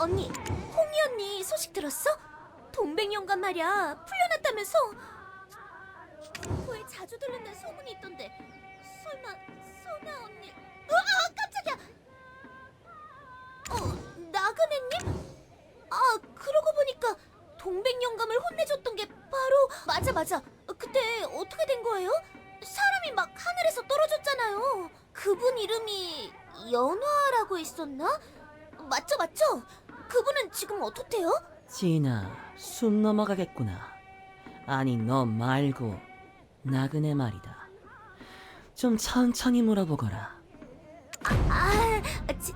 언니, 홍이 언니 소식 들었어? 동백영감 말이야, 풀려났다면서? 북포에 자주 들른다는 소문이 있던데 설마 선아 언니... 깜짝이야! 나그네님? 그러고 보니까 동백영감을 혼내줬던 게 바로... 맞아. 그때 어떻게 된 거예요? 사람이 막 하늘에서 떨어졌잖아요. 그분 이름이 연화라고 했었나? 맞죠? 그분은 지금 어떻대요? 진아, 숨 넘어가겠구나. 아니, 너 말고 나그네 말이다. 좀 천천히 물어보거라.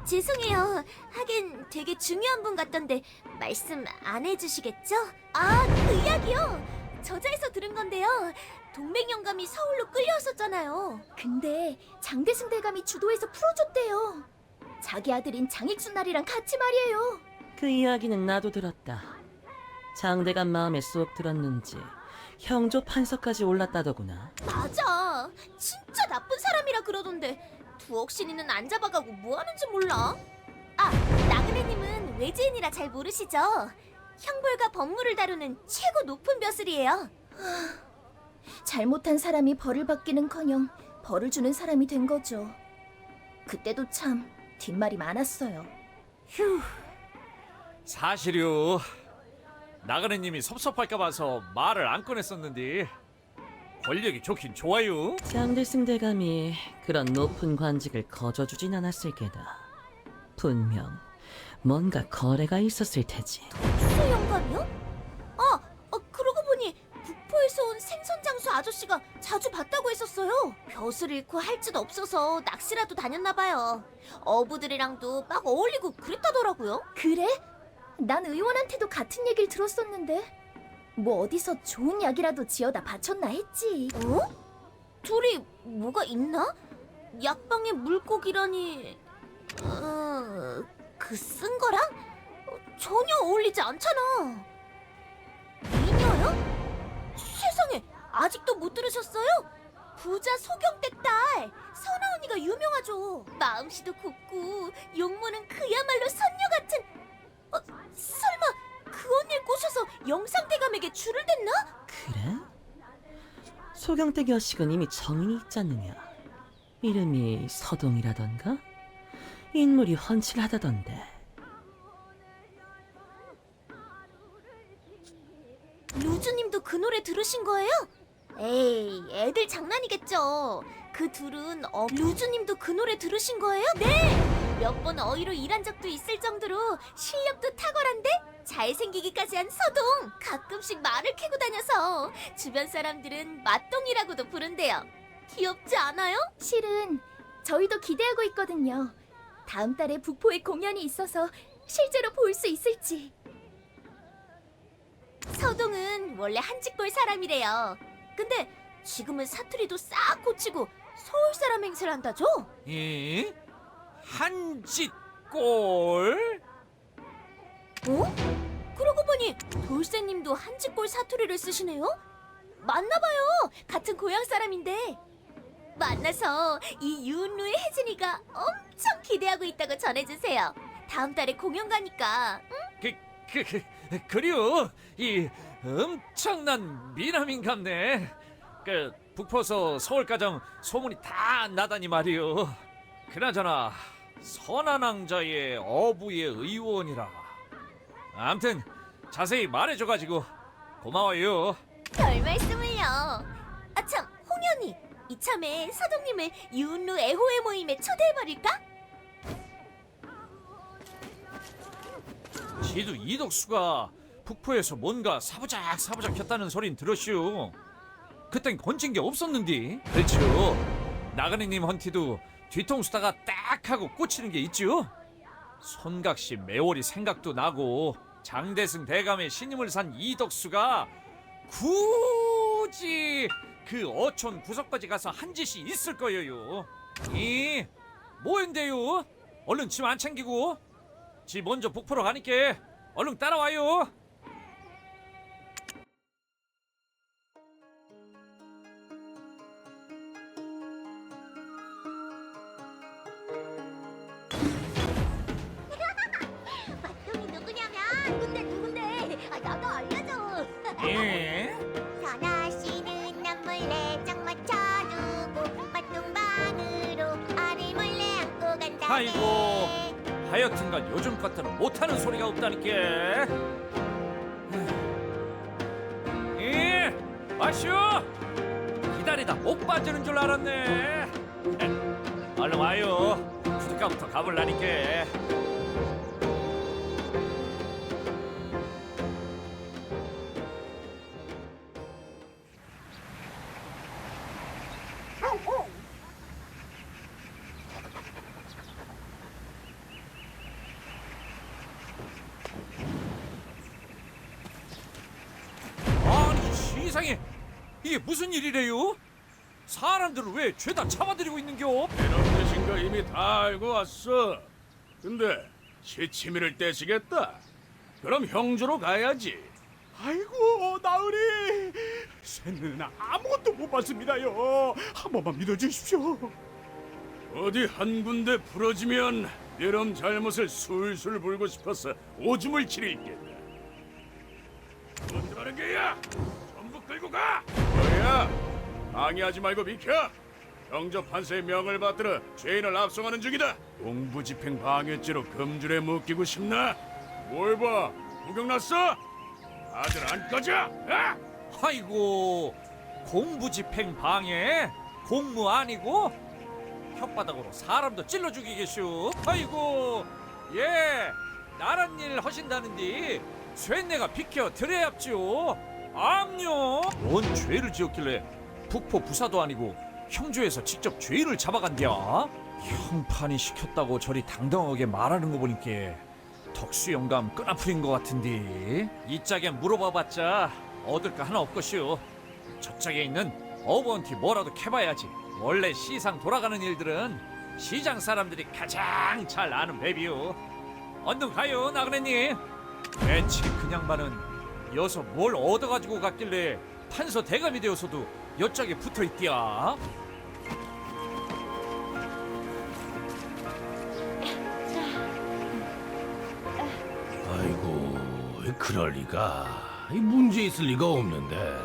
죄송해요. 하긴 되게 중요한 분 같던데 말씀 안 해주시겠죠? 그 이야기요. 저자에서 들은 건데요. 동백영감이 서울로 끌려왔었잖아요. 근데 장대승 대감이 주도해서 풀어줬대요. 자기 아들인 장익순날이랑 같이 말이에요. 그 이야기는 나도 들었다. 장대감 마음에 쏙 들었는지 형조 판서까지 올랐다더구나. 맞아. 진짜 나쁜 사람이라 그러던데 두억신이는 안 잡아가고 뭐 하는지 몰라. 나그네님은 외지인이라 잘 모르시죠? 형벌과 법무를 다루는 최고 높은 벼슬이에요. 잘못한 사람이 벌을 받기는커녕 벌을 주는 사람이 된 거죠. 그때도 참 뒷말이 많았어요. 휴, 사실요. 나그네님이 섭섭할까 봐서 말을 안 꺼냈었는데 권력이 좋긴 좋아요. 장대승 대감이 그런 높은 관직을 거저주진 않았을 게다. 분명 뭔가 거래가 있었을 테지. 수소 영감이요? 그러고 보니 북포에서 온 생선장수 아저씨가 자주 봤다고 했었어요. 벼슬 잃고 할 짓 없어서 낚시라도 다녔나 봐요. 어부들이랑도 막 어울리고 그랬다더라고요. 그래? 난 의원한테도 같은 얘기를 들었었는데 뭐 어디서 좋은 약이라도 지어다 바쳤나 했지. 둘이 뭐가 있나? 약방에 물고기라니... 그 쓴 거랑? 전혀 어울리지 않잖아. 미녀요? 세상에, 아직도 못 들으셨어요? 부자 소경댁 딸 선아 언니가 유명하죠. 마음씨도 곱고 용모는 그야말로 선녀 같은... 설마 그 언니를 꼬셔서 영상대감에게 줄을 댔나? 그래? 소경댁 여식은 이미 정인이 있지 않느냐. 이름이 서동이라던가? 인물이 훤칠하다던데. 루즈님도 그 노래 들으신 거예요? 에이, 애들 장난이겠죠. 그 둘은 루즈님도 그 노래 들으신 거예요? 네! 몇 번 어휘로 일한 적도 있을 정도로 실력도 탁월한데 잘생기기까지 한 서동. 가끔씩 말을 캐고 다녀서 주변 사람들은 맛동이라고도 부른대요. 귀엽지 않아요? 실은 저희도 기대하고 있거든요. 다음 달에 북포에 공연이 있어서 실제로 볼 수 있을지. 서동은 원래 한직골 사람이래요. 근데 지금은 사투리도 싹 고치고 서울 사람 행세를 한다죠? 예? 한짓골? 그러고 보니 돌쇠님도 한직골 사투리를 쓰시네요? 맞나봐요. 같은 고향 사람인데. 만나서 이 유은루의 혜진이가 엄청 기대하고 있다고 전해주세요. 다음 달에 공연 가니까. 응? 그래요. 이 엄청난 미남인갑네. 그 북포서 서울가정 소문이 다 나다니 말이요. 그나저나 선한왕자의 어부의 의원이라. 암튼 자세히 말해줘가지고 고마워요. 별 말씀을요. 참, 홍현이 이참에 서동님을 유은루 애호의 모임에 초대해버릴까? 지도 이덕수가 북포에서 뭔가 사부작 했다는 소린 들었슈. 그땐 건진 게 없었는데. 그렇죠. 나그네님 헌티도 뒤통수다가 딱 하고 꽂히는 게 있죠. 손각시 매월이 생각도 나고 장대승 대감의 신임을 산 이덕수가 굳이 그 어촌 구석까지 가서 한 짓이 있을 거예요. 뭐인데요? 얼른 짐 안 챙기고 지 먼저 북포로 가니까 얼른 따라와요. 맛동이도 아이고, 하여튼간 요즘 것들은 못하는 소리가 없다니까. 예, 마시오. 기다리다 목 빠지는 줄 알았네. 얼른 와요. 부둣가부터 가볼라니까. 아니 세상에, 이게 무슨 일이래요? 사람들을 왜 죄다 잡아들이고 있는겨? 이놈 되신 거 이미 다 알고 왔어. 근데 시치미를 떼시겠다? 그럼 형주로 가야지. 아이고 나으리 샌드는 아무것도 못 봤습니다요. 한 번만 믿어주십시오. 어디 한 군데 부러지면 이놈 잘못을 술술 불고 싶어서 오줌을 지릴겠다. 뭔들 하는 게야? 전부 끌고 가! 뭐야? 방해하지 말고 비켜! 형조 판사의 명을 받들어 죄인을 압송하는 중이다. 공부집행 방해죄로 금줄에 묶이고 싶나? 뭘 봐? 구경났어? 다들 안 꺼져? 아! 아이고, 공부집행 방해? 공무 아니고? 혓바닥으로 사람도 찔러 죽이겠슈. 아이고, 예, 나란 일 하신다는디 쇠내가 비켜 드려야죠. 암요. 뭔 죄를 지었길래 북포 부사도 아니고 형조에서 직접 죄인을 잡아간디야? 형판이 시켰다고 저리 당당하게 말하는 거 보니까 덕수 영감 끈아풀인 것 같은데. 이 짝에 물어봐봤자 얻을 거 하나 없것이오. 저짝에 있는 어버언티 뭐라도 캐봐야지. 원래 시상 돌아가는 일들은 시장 사람들이 가장 잘 아는 법이오. 얼른 가요, 나그네님. 벤치 그냥만은 여서 뭘 얻어가지고 갔길래 판서 대감이 되어서도 여짝에 붙어있디야. 아이고, 그럴 리가. 문제 있을 리가 없는데.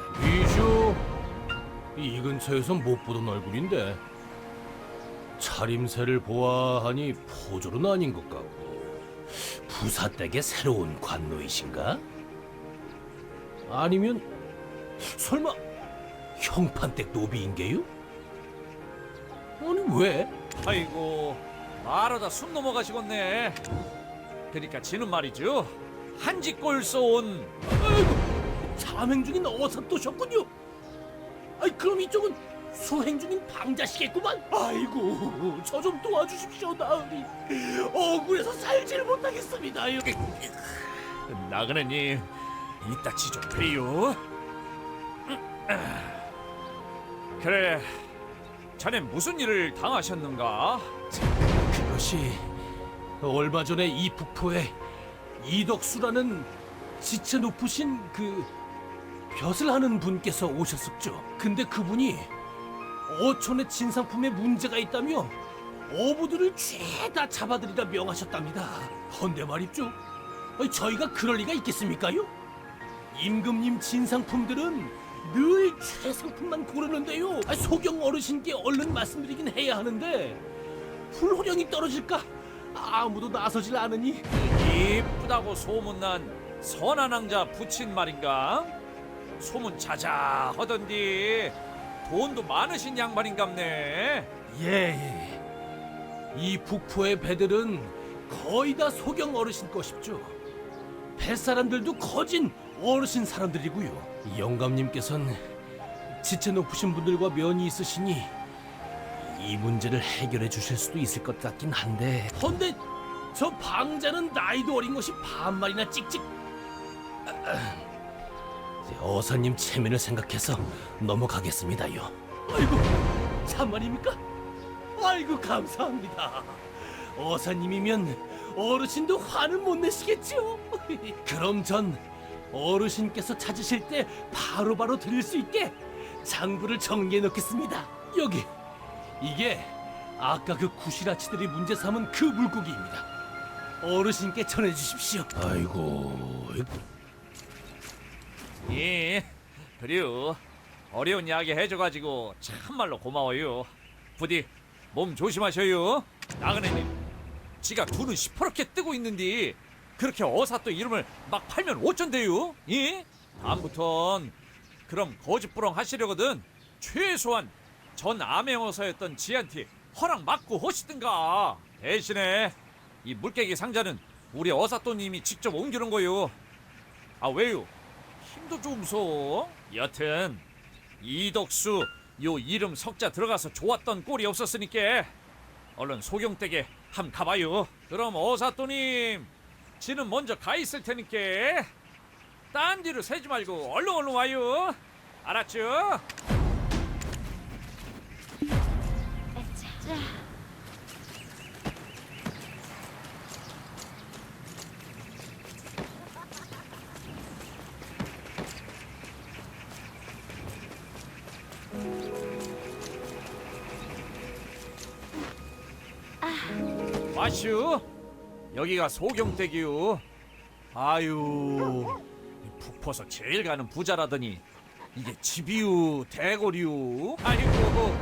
이쇼, 이 근처에선 못 보던 얼굴인데 차림새를 보아하니 포졸은 아닌 것 같고. 부사댁의 새로운 관노이신가? 아니면 설마 형판댁 노비인게요? 아니 왜? 아이고, 말하다 숨 넘어가시겠네. 그러니까 지는 말이죠, 한지꼴 쏘온. 아이고, 참행 중인 어사또셨군요. 아이 그럼 이쪽은 수행 중인 방자시겠구만. 아이고, 저 좀 도와주십시오, 나으리. 억울해서 살지를 못하겠습니다요. 나그네님, 이따 지좀 봬요. 그래, 자네 무슨 일을 당하셨는가? 그것이 얼마 전에 이 북포에 이덕수라는 지체 높으신 그 벼슬 하는 분께서 오셨었죠. 근데 그분이 어촌의 진상품에 문제가 있다며 어부들을 죄다 잡아들이라 명하셨답니다. 헌데 말입죠, 저희가 그럴 리가 있겠습니까요? 임금님 진상품들은 늘 최상품만 고르는데요. 소경 어르신께 얼른 말씀드리긴 해야 하는데 불호령이 떨어질까 아무도 나서질 않으니. 이쁘다고 소문난 선한 왕자 부친 말인가? 소문 자자하던디 돈도 많으신 양반인갑네. 예. 이 북포의 배들은 거의 다 소경 어르신 것입죠. 뱃사람들도 거진 어르신 사람들이고요. 영감님께서는 지체 높으신 분들과 면이 있으시니 이 문제를 해결해 주실 수도 있을 것 같긴 한데, 헌데 저 방자는 나이도 어린 것이 반말이나 찍찍. 어사님 체면을 생각해서 넘어가겠습니다요. 아이고, 참말입니까? 아이고, 감사합니다. 어사님이면 어르신도 화는 못 내시겠죠? 그럼 전 어르신께서 찾으실 때 바로바로 드릴 수 있게 장부를 정리해 놓겠습니다. 여기, 이게 아까 그 구시라치들이 문제 삼은 그 물고기입니다. 어르신께 전해 주십시오. 아이고, 예, 그래요. 어려운 이야기 해줘가지고 참말로 고마워요. 부디 몸 조심하셔요. 나그네님, 지가 두는 시퍼렇게 뜨고 있는디 그렇게 어사또 이름을 막 팔면 어쩐대요? 예? 다음부턴 그럼 거짓부렁 하시려거든 최소한 전 암행어사였던 지한테 허락 받고 하시든가. 대신에 이 물개기 상자는 우리 어사또님이 직접 옮기는 거요. 아 왜요? 힘도 좀 써. 여튼 이덕수 요 이름 석자 들어가서 좋았던 꼴이 없었으니까 얼른 소경댁에 함 가봐요. 그럼 어사또님 지는 먼저 가 있을 테니까 딴 뒤로 새지 말고 얼른 와요. 알았죠? 마슈 여기가 소경댁이요. 아유 북퍼서 제일 가는 부자라더니 이게 집이유 대궐이유. 아이고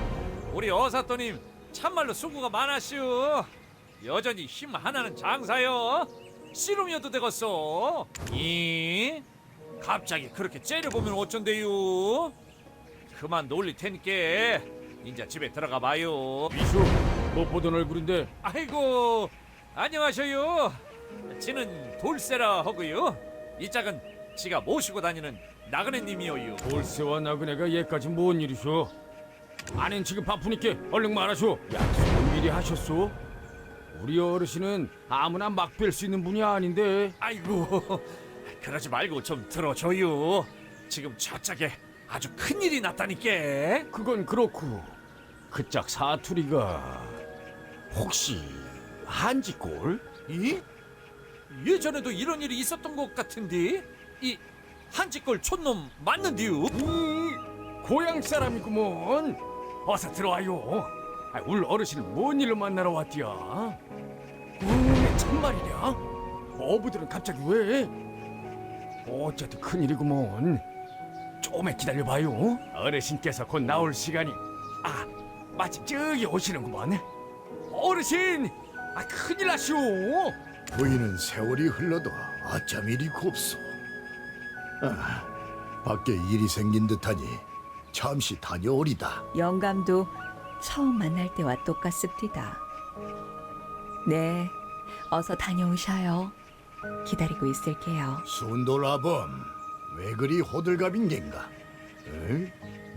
우리 어사또님 참말로 수고가 많았슈. 여전히 힘 하나는 장사요. 씨름이어도 되겠어. 이 갑자기 그렇게 째려보면 어쩐대요. 그만 놀릴 테니까 이제 집에 들어가 봐요. 미수, 못 보던 얼굴인데 아이고 안녕하셔요. 지는 돌쇠라 하고요. 이 짝은 지가 모시고 다니는 나그네님이요. 돌쇠와 나그네가 얘까지 뭔 일이쇼? 아는 지금 바쁘니까 얼른 말하쇼. 약속은 미리 하셨소? 우리 어르신은 아무나 막 뵐 수 있는 분이 아닌데. 아이고 그러지 말고 좀 들어줘요. 지금 저짝에 아주 큰일이 났다니까. 그건 그렇고 그 짝 사투리가 혹시 한지꼴? 이? 예전에도 이런 일이 있었던 것 같은데 이 한지꼴 촌놈 맞는디요? 고향 사람이구먼. 어서 들어와요. 울 어르신을 뭔 일로 만나러 왔디야? 참말이냐? 어부들은 갑자기 왜? 어쨌든 큰일이구먼. 조금만 기다려봐요. 어르신께서 곧 나올 시간이 마침 저기 오시는구먼. 어르신! 큰일 나시오. 부인은 세월이 흘러도 어쩜 이리 곱소. 밖에 일이 생긴 듯하니 잠시 다녀오리다. 영감도 처음 만날 때와 똑같습니다. 네, 어서 다녀오셔요. 기다리고 있을게요. 순돌아범, 왜 그리 호들갑인 겐가? 에?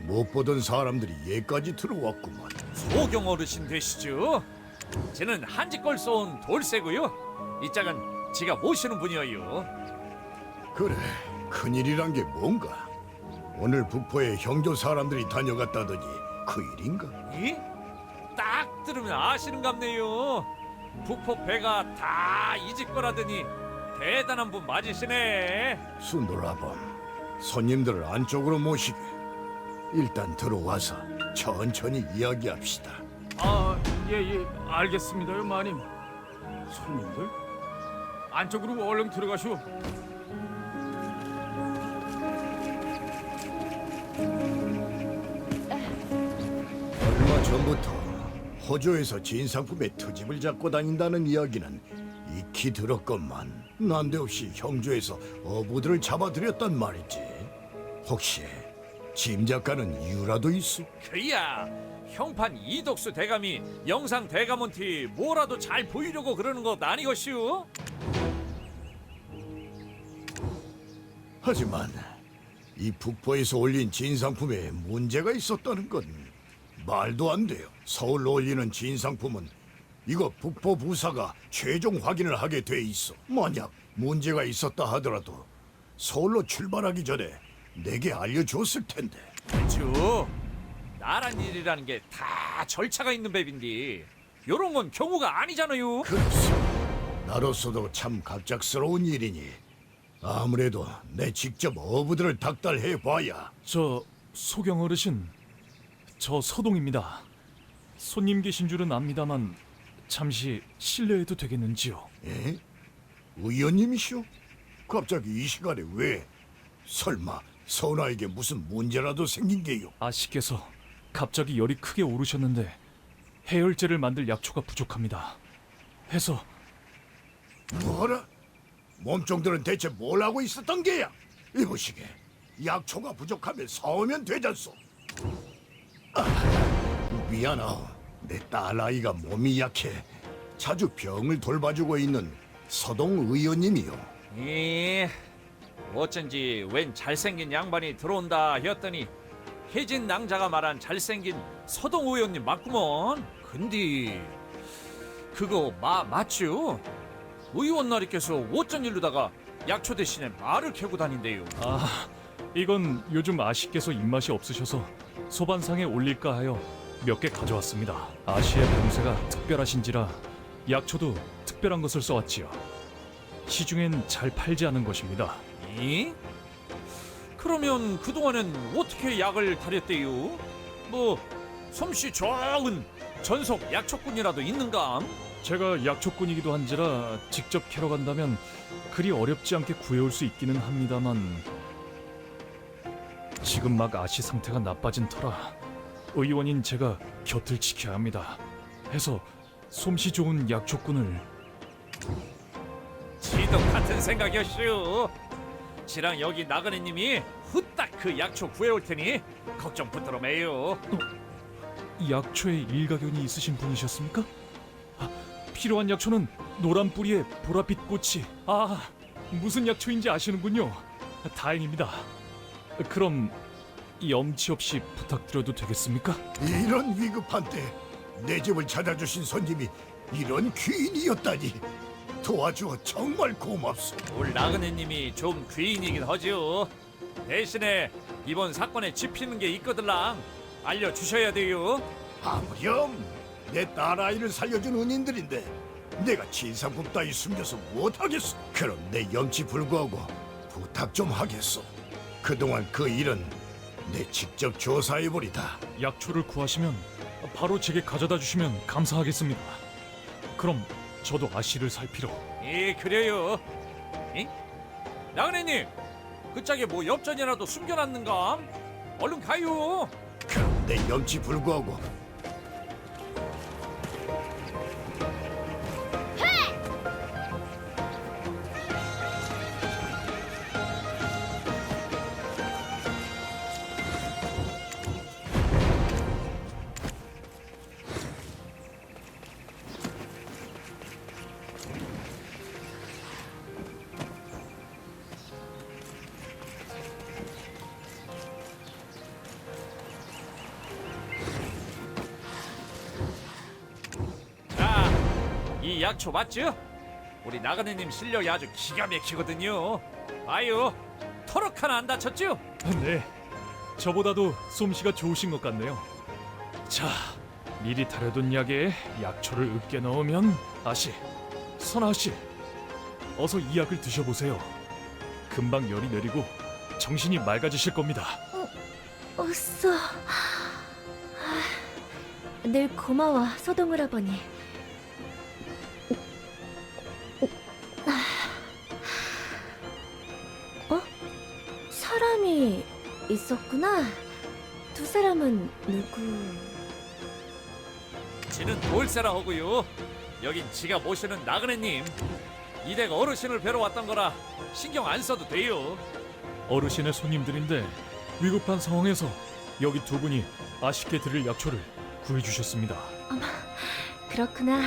못 보던 사람들이 얘까지 들어왔구먼. 소경 어르신 되시죠? 쟤는 한지꼴 쏜 돌쇠고요. 이 짝은 지가 모시는 분이에요. 그래, 큰일이란 게 뭔가? 오늘 북포에 형조 사람들이 다녀갔다더니 그 일인가? 이? 딱 들으면 아시는갑네요. 북포 배가 다 이 집 거라더니 대단한 분 맞으시네. 순돌아범, 손님들을 안쪽으로 모시게. 일단 들어와서 천천히 이야기합시다. 예, 알겠습니다요, 마님. 손님들? 안쪽으로 얼른 들어가시오. 얼마 전부터 호조에서 진상품의 트집을 잡고 다닌다는 이야기는 익히 들었건만 난데없이 형조에서 어부들을 잡아들였단 말이지. 혹시 짐작가는 이유라도 있어? 그야 형판 이덕수 대감이 영상 대감한테 뭐라도 잘 보이려고 그러는 것 아니겠슈? 하지만 이 북포에서 올린 진상품에 문제가 있었다는 건 말도 안 돼요. 서울로 올리는 진상품은 이거 북포 부사가 최종 확인을 하게 돼 있어. 만약 문제가 있었다 하더라도 서울로 출발하기 전에 내게 알려줬을 텐데. 그쵸? 나란 일이라는 게 다 절차가 있는 법인데 요런 건 경우가 아니잖아요. 그렇소. 나로서도 참 갑작스러운 일이니 아무래도 내 직접 어부들을 닥달해 봐야. 저 소경 어르신, 저 서동입니다. 손님 계신 줄은 압니다만 잠시 실례해도 되겠는지요? 예? 의원님이시오? 갑자기 이 시간에 왜? 설마 선아에게 무슨 문제라도 생긴 게요? 아씨께서 갑자기 열이 크게 오르셨는데 해열제를 만들 약초가 부족합니다. 해서 뭐라? 몸종들은 대체 뭘 하고 있었던 게야? 이보시게, 약초가 부족하면 사오면 되잖소. 미안하오. 내 딸아이가 몸이 약해 자주 병을 돌봐주고 있는 서동 의원님이요. 어쩐지 웬 잘생긴 양반이 들어온다 했더니 혜진 낭자가 말한 잘생긴 서동 의원님 맞구먼. 근데 그거 맞죠? 의원 나리께서 어쩐 일로다가 약초 대신에 말을 캐고 다닌대요. 아, 이건 요즘 아씨께서 입맛이 없으셔서 소반상에 올릴까 하여 몇 개 가져왔습니다. 아씨의 병세가 특별하신지라 약초도 특별한 것을 써왔지요. 시중엔 잘 팔지 않은 것입니다. 그러면 그동안엔 어떻게 약을 다렸대요? 뭐 솜씨 좋은 전속 약초꾼이라도 있는감? 제가 약초꾼이기도 한지라 직접 캐러 간다면 그리 어렵지 않게 구해올 수 있기는 합니다만 지금 막 아씨 상태가 나빠진 터라 의원인 제가 곁을 지켜야 합니다. 해서 솜씨 좋은 약초꾼을 지도 같은 생각이었슈. 지랑 여기 나그네님이 후딱 그 약초 구해올 테니 걱정 붙들어 매요. 약초에 일가견이 있으신 분이셨습니까? 아, 필요한 약초는 노란 뿌리에 보랏빛 꽃이 무슨 약초인지 아시는군요. 다행입니다. 그럼 염치 없이 부탁드려도 되겠습니까? 이런 위급한 때 내 집을 찾아주신 손님이 이런 귀인이었다니 도와주어 정말 고맙소. 우리 나그네님이 좀 귀인이긴 하죠. 대신에 이번 사건에 짚히는 게 있거들랑 알려주셔야 돼요. 아무렴 내 딸아이를 살려준 은인들인데 내가 진상품 따위 숨겨서 못하겠어. 그럼 내 염치 불구하고 부탁 좀 하겠소. 그동안 그 일은 내 직접 조사해보리다. 약초를 구하시면 바로 제게 가져다 주시면 감사하겠습니다. 그럼 저도 아씨를 살피러. 예, 그래요. 나그네님, 그 짝에 뭐 엽전이라도 숨겨놨는가? 얼른 가요. 그럼 내 염치 불구하고 자, 이 약초 맞죠? 우리 나그네님 실력이 아주 기가 막히거든요. 아유, 터럭 하나 안 다쳤죠? 네, 저보다도 솜씨가 좋으신 것 같네요. 자, 미리 다려둔 약에 약초를 으깨 넣으면 아씨, 선아씨, 어서 이 약을 드셔보세요. 금방 열이 내리고 정신이 맑아지실 겁니다. 어서. 늘 고마워, 서동 할아버니. 사람이 있었구나. 두 사람은 누구? 지는 돌쇠라 하고요. 여긴 지가 모시는 나그네님. 이댁 어르신을 뵈러 왔던 거라 신경 안 써도 돼요. 어르신의 손님들인데 위급한 상황에서 여기 두 분이 아쉽게 드릴 약초를 구해주셨습니다. 그렇구나.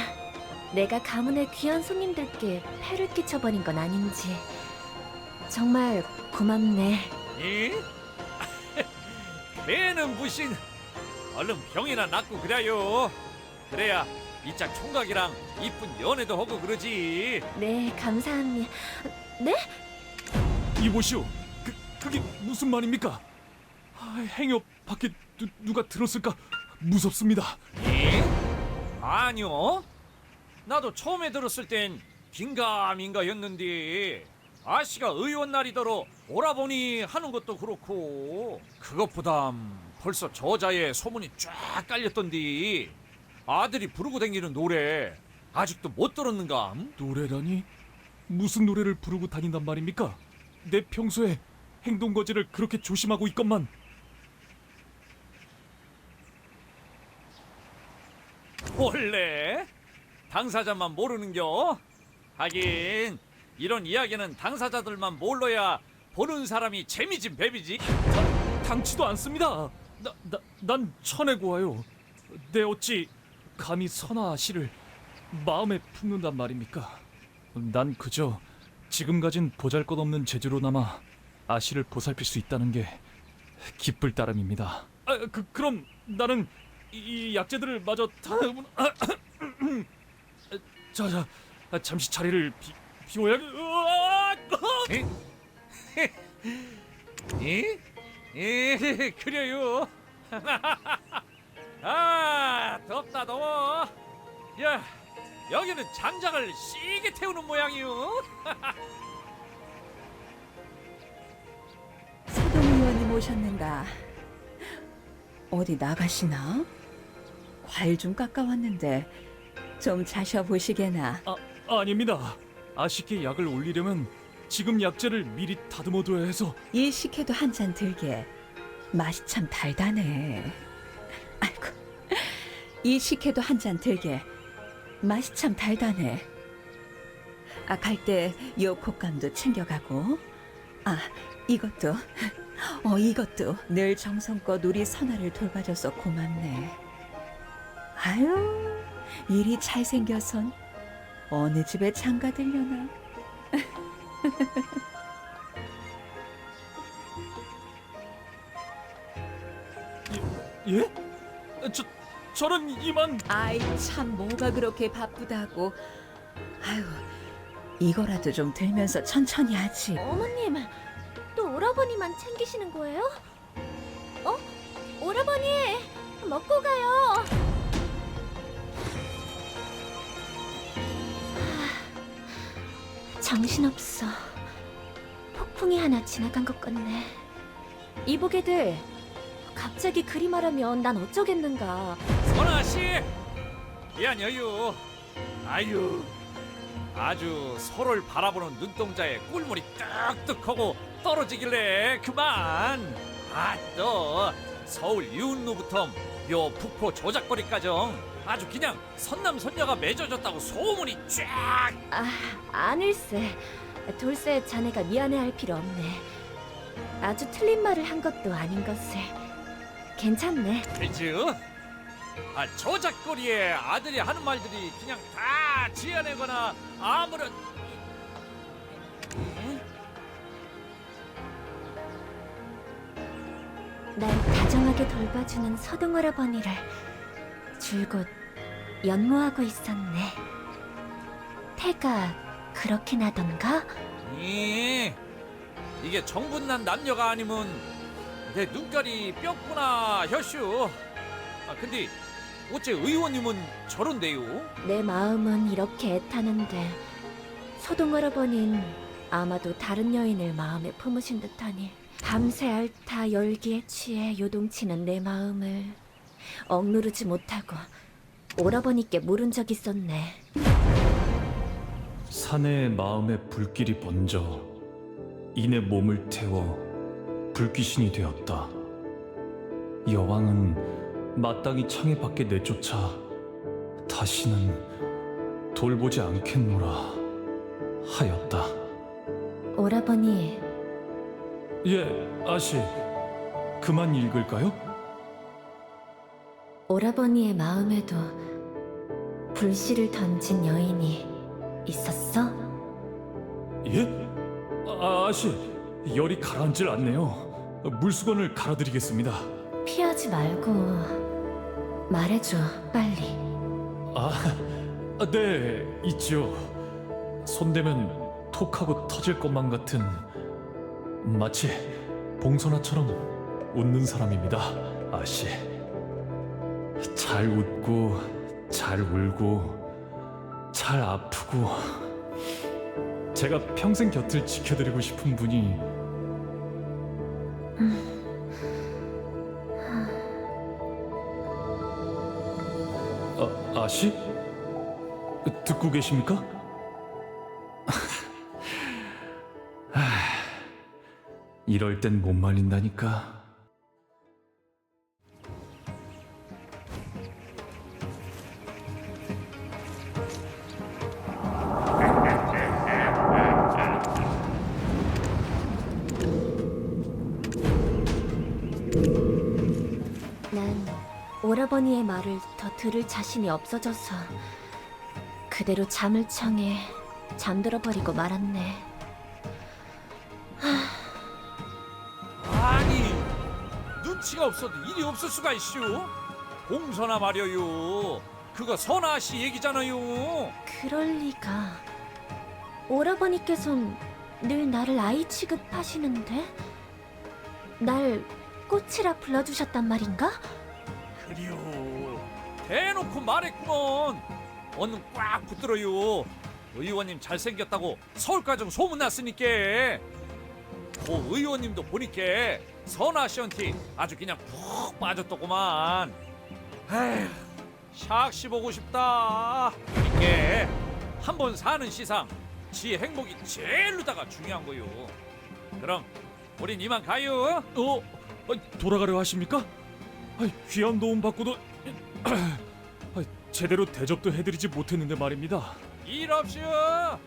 내가 가문의 귀한 손님들께 폐를 끼쳐버린 건 아닌지. 정말 고맙네. 이? 걔는 무신. 얼른 병이나 낫고 그래요. 그래야 이 짝 총각이랑 이쁜 연애도 하고 그러지. 네, 감사합니다. 네? 이보시오, 그게 무슨 말입니까? 행여 밖에 누가 들었을까 무섭습니다. 예? 아니요. 나도 처음에 들었을 땐 긴가민가였는데 아씨가 의원 날이더러 오라보니 하는 것도 그렇고 그것보담 벌써 저자에 소문이 쫙 깔렸던디 아들이 부르고 다니는 노래 아직도 못 들었는감? 노래라니? 무슨 노래를 부르고 다닌단 말입니까? 내 평소에 행동거지를 그렇게 조심하고 있건만. 원래 당사자만 모르는겨? 하긴 이런 이야기는 당사자들만 몰라야 보는 사람이 재미진 뱀이지. 당치도 않습니다. 난 천해고와요. 내 어찌 감히 선아 아씨를 마음에 품는단 말입니까? 난 그저 지금 가진 보잘것없는 재주로나마 아씨를 보살필 수 있다는 게 기쁠 따름입니다. 그럼 나는 이 약재들을 마저 다 자, 잠시 자리를 비워야. 그래요. 아, 덥다 더워. 야, 여기는 장작을 시게 태우는 모양이요. 서동 의원님 오셨는가? 어디 나가시나? 과일 좀 깎아왔는데 좀 자셔보시게나. 아닙니다. 아씨께 약을 올리려면 지금 약재를 미리 다듬어둬야 해서. 이 식혜도 한 잔 들게. 맛이 참 달다네. 아이고, 이 식혜도 한 잔 들게. 맛이 참 달다네. 갈 때 요 곶감도 챙겨가고. 이것도 늘 정성껏 우리 선아를 돌봐줘서 고맙네. 아유, 이리 잘생겨선 어느 집에 장가 들려나. 예? 저는 이만. 아이 참 뭐가 그렇게 바쁘다고. 아유, 이거라도 좀 들면서 천천히 하지. 어머님, 또 오라버니만 챙기시는 거예요? 오라버니, 먹고 가요. 정신없어. 폭풍이 하나 지나간 것 같네. 이보게들, 갑자기 그리마라면 난 어쩌겠는가. 선아 씨, 미안해요. 아유, 아주 서로를 바라보는 눈동자에 꿀물이 뚝뚝하고 떨어지길래 그만. 또 서울 유흥로부터 요 북포 조작거리까정 아주 그냥 선남선녀가 맺어졌다고 소문이 쫙. 아닐세. 돌쇠 자네가 미안해할 필요 없네. 아주 틀린 말을 한 것도 아닌 것을. 괜찮네. 그죠? 조작거리에 아들이 하는 말들이 그냥 다 지어내거나 아무런. 날 다정하게 돌봐주는 서동할아버니를 줄곧 연모하고 있었네. 태가 그렇게 나던가? 이게 정분난 남녀가 아니면 내 눈깔이 뼈구나 혀슈. 근데 어째 의원님은 저런데요? 내 마음은 이렇게 애타는데 서동할아버니는 아마도 다른 여인을 마음에 품으신 듯하니 밤새 앓다 열기에 취해 요동치는 내 마음을 억누르지 못하고 오라버니께 물은 적 있었네. 사내의 마음에 불길이 번져 이내 몸을 태워 불귀신이 되었다. 여왕은 마땅히 창에 밖에 내쫓아 다시는 돌보지 않겠노라 하였다. 오라버니, 예, 아씨, 그만 읽을까요? 오라버니의 마음에도 불씨를 던진 여인이 있었어? 예? 아씨, 열이 가라앉질 않네요. 물수건을 갈아드리겠습니다. 피하지 말고 말해줘, 빨리. 네, 있죠. 손대면 톡하고 터질 것만 같은, 마치 봉선아처럼 웃는 사람입니다, 아씨. 잘 웃고 잘 울고 잘 아프고 제가 평생 곁을 지켜드리고 싶은 분이. 아씨? 듣고 계십니까? 이럴 땐 못 말린다니까. 난 오라버니의 말을 더 들을 자신이 없어져서 그대로 잠을 청해 잠들어 버리고 말았네. 아니 눈치가 없어도 일이 없을 수가 있슈. 공선아 말이요. 그거 선아 씨 얘기잖아요. 그럴 리가. 오라버니께선 늘 나를 아이 취급하시는데 날 꽃이라 불러주셨단 말인가? 그래요. 대놓고 말했구먼. 언능 꽉 붙들어요. 의원님 잘생겼다고 서울까지 소문났으니까. 고 의원님도 보니까 선아 씨한테 아주 그냥 푹 빠졌더구만. 에휴, 샥씨 보고 싶다. 그니까 한번 사는 시상 지 행복이 제일로다가 중요한 거요. 그럼 우린 이만 가요. 돌아가려 하십니까? 귀한 도움 받고도 제대로 대접도 해드리지 못했는데 말입니다. 일 없이요.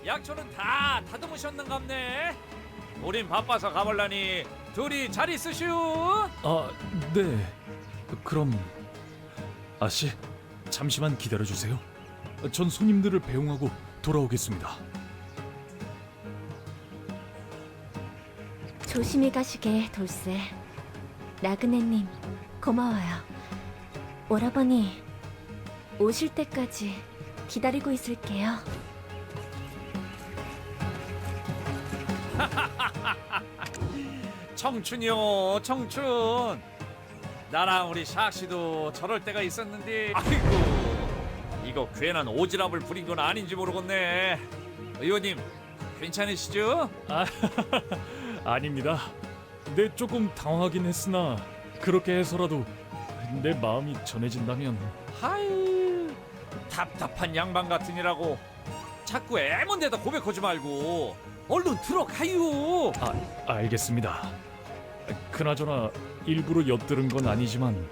약초는 다 다듬으셨는갑네. 우린 바빠서 가볼라니 둘이 잘 있으시오. 네. 그럼 아씨, 잠시만 기다려주세요. 전 손님들을 배웅하고 돌아오겠습니다. 조심히 가시게, 돌쇠. 나그네님, 고마워요. 오라버니, 오실 때까지 기다리고 있을게요. 청춘이요, 청춘. 나랑 우리 샥씨도 저럴 때가 있었는데, 아이고, 이거 괜한 오지랖을 부린 건 아닌지 모르겠네. 의원님, 괜찮으시죠? 아닙니다. 네, 조금 당황하긴 했으나 그렇게 해서라도 내 마음이 전해진다면. 하유, 답답한 양반 같으니라고 자꾸 애먼 데다 고백하지 말고 얼른 들어가요. 알겠습니다. 그나저나 일부러 엿들은 건 아니지만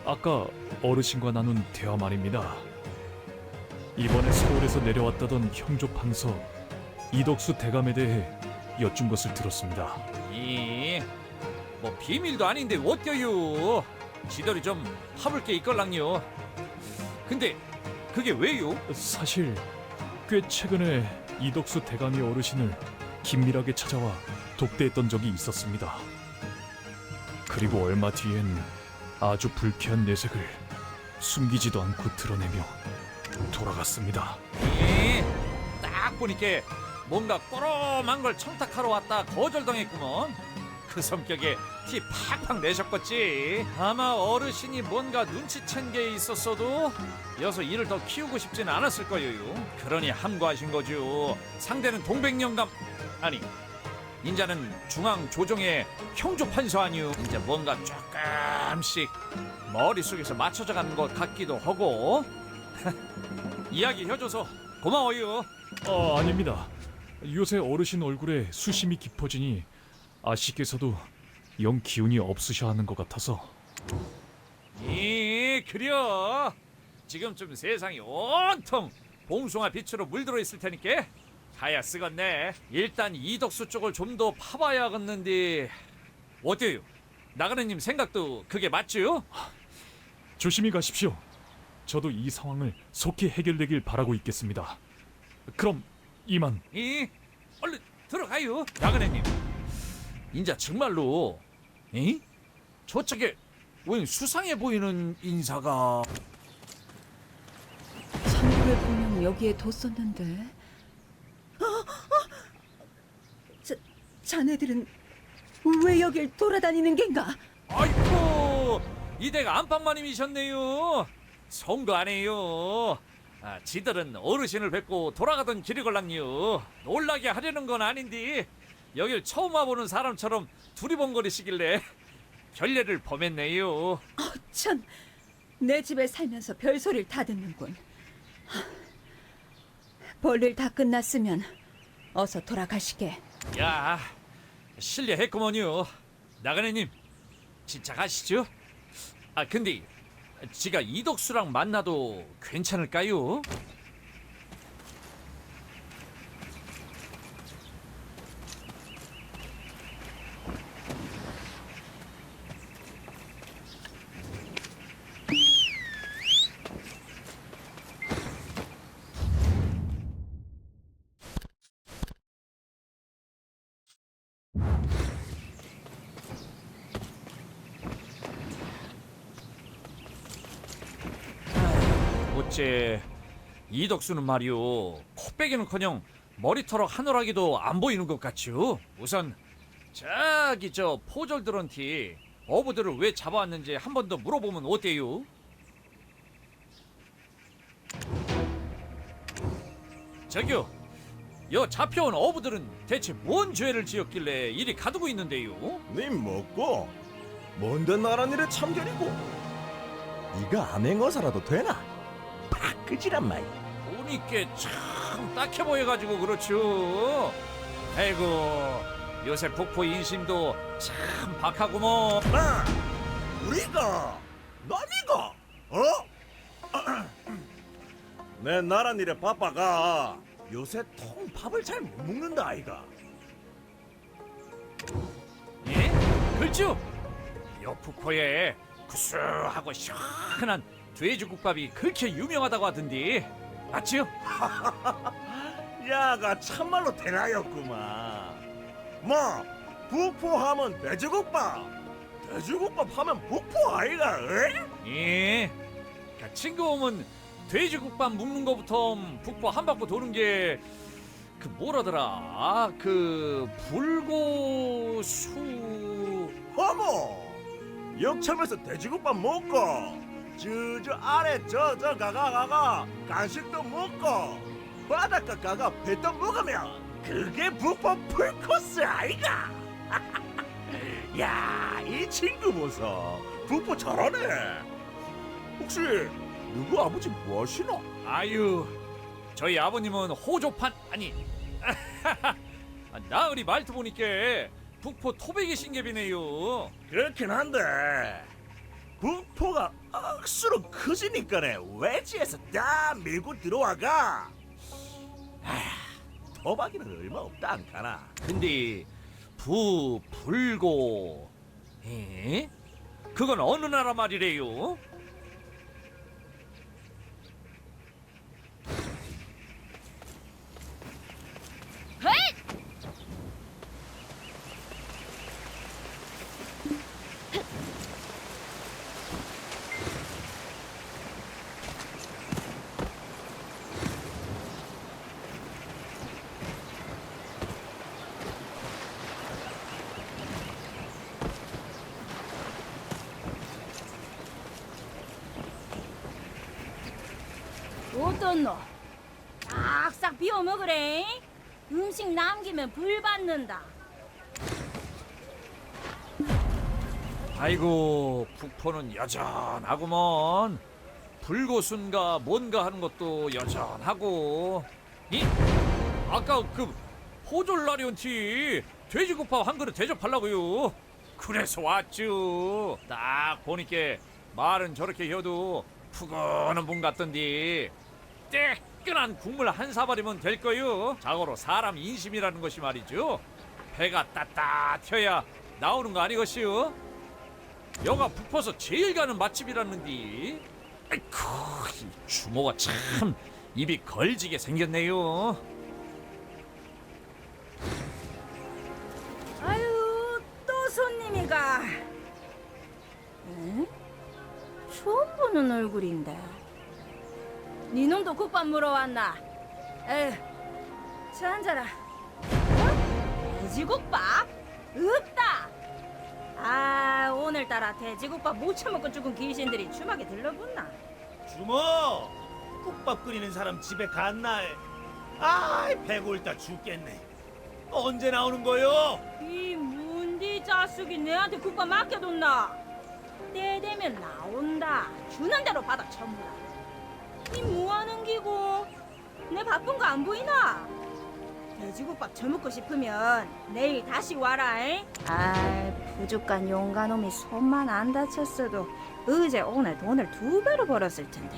아까 어르신과 나눈 대화 말입니다. 이번에 서울에서 내려왔다던 형조 판서 이덕수 대감에 대해 여쭌 것을 들었습니다. 뭐 비밀도 아닌데 어때요? 지들이 좀 파볼 게 있걸랑요. 근데 그게 왜요? 사실 꽤 최근에 이덕수 대감이 어르신을 긴밀하게 찾아와 독대했던 적이 있었습니다. 그리고 얼마 뒤엔 아주 불쾌한 내색을 숨기지도 않고 드러내며 돌아갔습니다. 딱 보니까 뭔가 꼬롬한 걸 청탁하러 왔다 거절당했구먼. 그 성격에 티 팍팍 내셨겠지. 아마 어르신이 뭔가 눈치챈 게 있었어도 여서 일을 더 키우고 싶진 않았을 거예요. 그러니 함구하신 거죠. 상대는 동백영감, 아니 인자는 중앙조정의 형조 판서 아니요. 이제 뭔가 조금씩 머릿속에서 맞춰져 가는 것 같기도 하고. 이야기 해줘서 고마워요. 아닙니다. 요새 어르신 얼굴에 수심이 깊어지니 아씨께서도 영 기운이 없으셔 하는 것 같아서. 그려. 지금쯤 세상이 온통 봉숭아 빛으로 물들어 있을 테니까 가야 쓰겄네. 일단 이덕수 쪽을 좀 더 파봐야겠는데 어때요? 나그네님 생각도 그게 맞죠? 조심히 가십시오. 저도 이 상황을 속히 해결되길 바라고 있겠습니다. 그럼 이만. 얼른 들어가요. 나그네님, 인자 정말로 저쪽에 웬 수상해 보이는 인사가. 선물을 분명 여기에 뒀었는데. 자네들은 왜 여길 돌아다니는 겐가? 아이고, 이대가 안방마님이셨네요. 성도 아니에요. 지들은 어르신을 뵙고 돌아가던 길이걸랑요. 놀라게 하려는 건 아닌데 여길 처음 와보는 사람처럼 두리번거리시길래 결례를 범했네요. 참, 내 집에 살면서 별소리를 다 듣는군. 볼일 다 끝났으면 어서 돌아가시게. 야, 실례했구먼요. 나그네님, 진짜 가시죠. 근데 지가 이덕수랑 만나도 괜찮을까요? 어째 이덕수는 말이오, 코빼기는커녕 머리털럭 하늘하기도 안 보이는 것 같죠? 우선 저기 저 포졸들한테 어부들을 왜 잡아왔는지 한 번 더 물어보면 어때요? 저기요, 여 잡혀온 어부들은 대체 뭔 죄를 지었길래 이리 가두고 있는데요? 님 먹고 뭔데 나란 일에 참견이고 네가 암행어사라도 되나? 바끄지란 마이. 보니까 참 딱해 보여가지고 그렇죠. 아이고, 요새 북포 인심도 참 박하구먼. 나 우리가 나니가 내 나란 일에 바빠가 요새 통 밥을 잘 못 먹는다 아이가. 예? 그렇죠. 요 북포에 구수하고 시원한 돼지국밥이 그렇게 유명하다고 하던데 맞지요? 야가 참말로 대가였구만. 뭐 북포하면 돼지국밥, 돼지국밥 하면 북포 아이가. 에이? 예. 그 친구 오면 돼지국밥 먹는 거부터 북포 한 바퀴 도는 게 그 뭐라더라? 그 불고수. 어머 역참에서 돼지국밥 먹고 저 아래 저 가가 간식도 먹고 바닷가 가가 배도 먹으면 그게 북포 풀코스 아이가. 야, 이 친구 보소 북포 잘하네. 혹시 누구 아버지 뭐 하시나? 아유, 저희 아버님은 호조판 아니 나으리 말투 보니까 북포 토백이 신geb이네요. 그렇긴 한데 북포가 억수로 커지니까네 외지에서 다 밀고 들어와가. 토박이는 얼마 없다 안 가나. 근데 불고 에? 그건 어느 나라 말이래요? 어떤 너? 싹싹 비워 먹으래. 음식 남기면 불 받는다. 아이고, 북포는 여전하구먼. 불고순가 뭔가 하는 것도 여전하고. 이? 아까 그 호졸라리온티 돼지국밥 한 그릇 대접하려고요. 그래서 왔죠. 딱 보니까 말은 저렇게 해도 푸근한 분 같던데 뜨끈한 국물 한 사발이면 될 거요. 자고로 사람 인심이라는 것이 말이죠. 배가 따뜻해야 나오는 거 아니겠시요? 여가 북포서 제일 가는 맛집이라는데. 아이쿠, 이 주모가 참 입이 걸지게 생겼네요. 아유, 또 손님이가. 응? 처음 보는 얼굴인데. 네 놈도 국밥 물어왔나? 에휴, 저 앉아라. 어? 돼지국밥? 없다. 아, 오늘따라 돼지국밥 못 처먹고 죽은 귀신들이 주막에 들러붙나? 주모, 국밥 끓이는 사람 집에 갔나? 아이, 배골다 죽겠네. 언제 나오는 거요? 이 문디 자식이 내한테 국밥 맡겨뒀나? 때 되면 나온다. 주는 대로 받아 처먹으라. 니 뭐하는 기고? 내 바쁜 거 안 보이나? 돼지국밥 처먹고 싶으면 내일 다시 와라. 아, 부족한 용가놈이 손만 안 다쳤어도 어제 오늘 돈을 2배로 벌었을 텐데.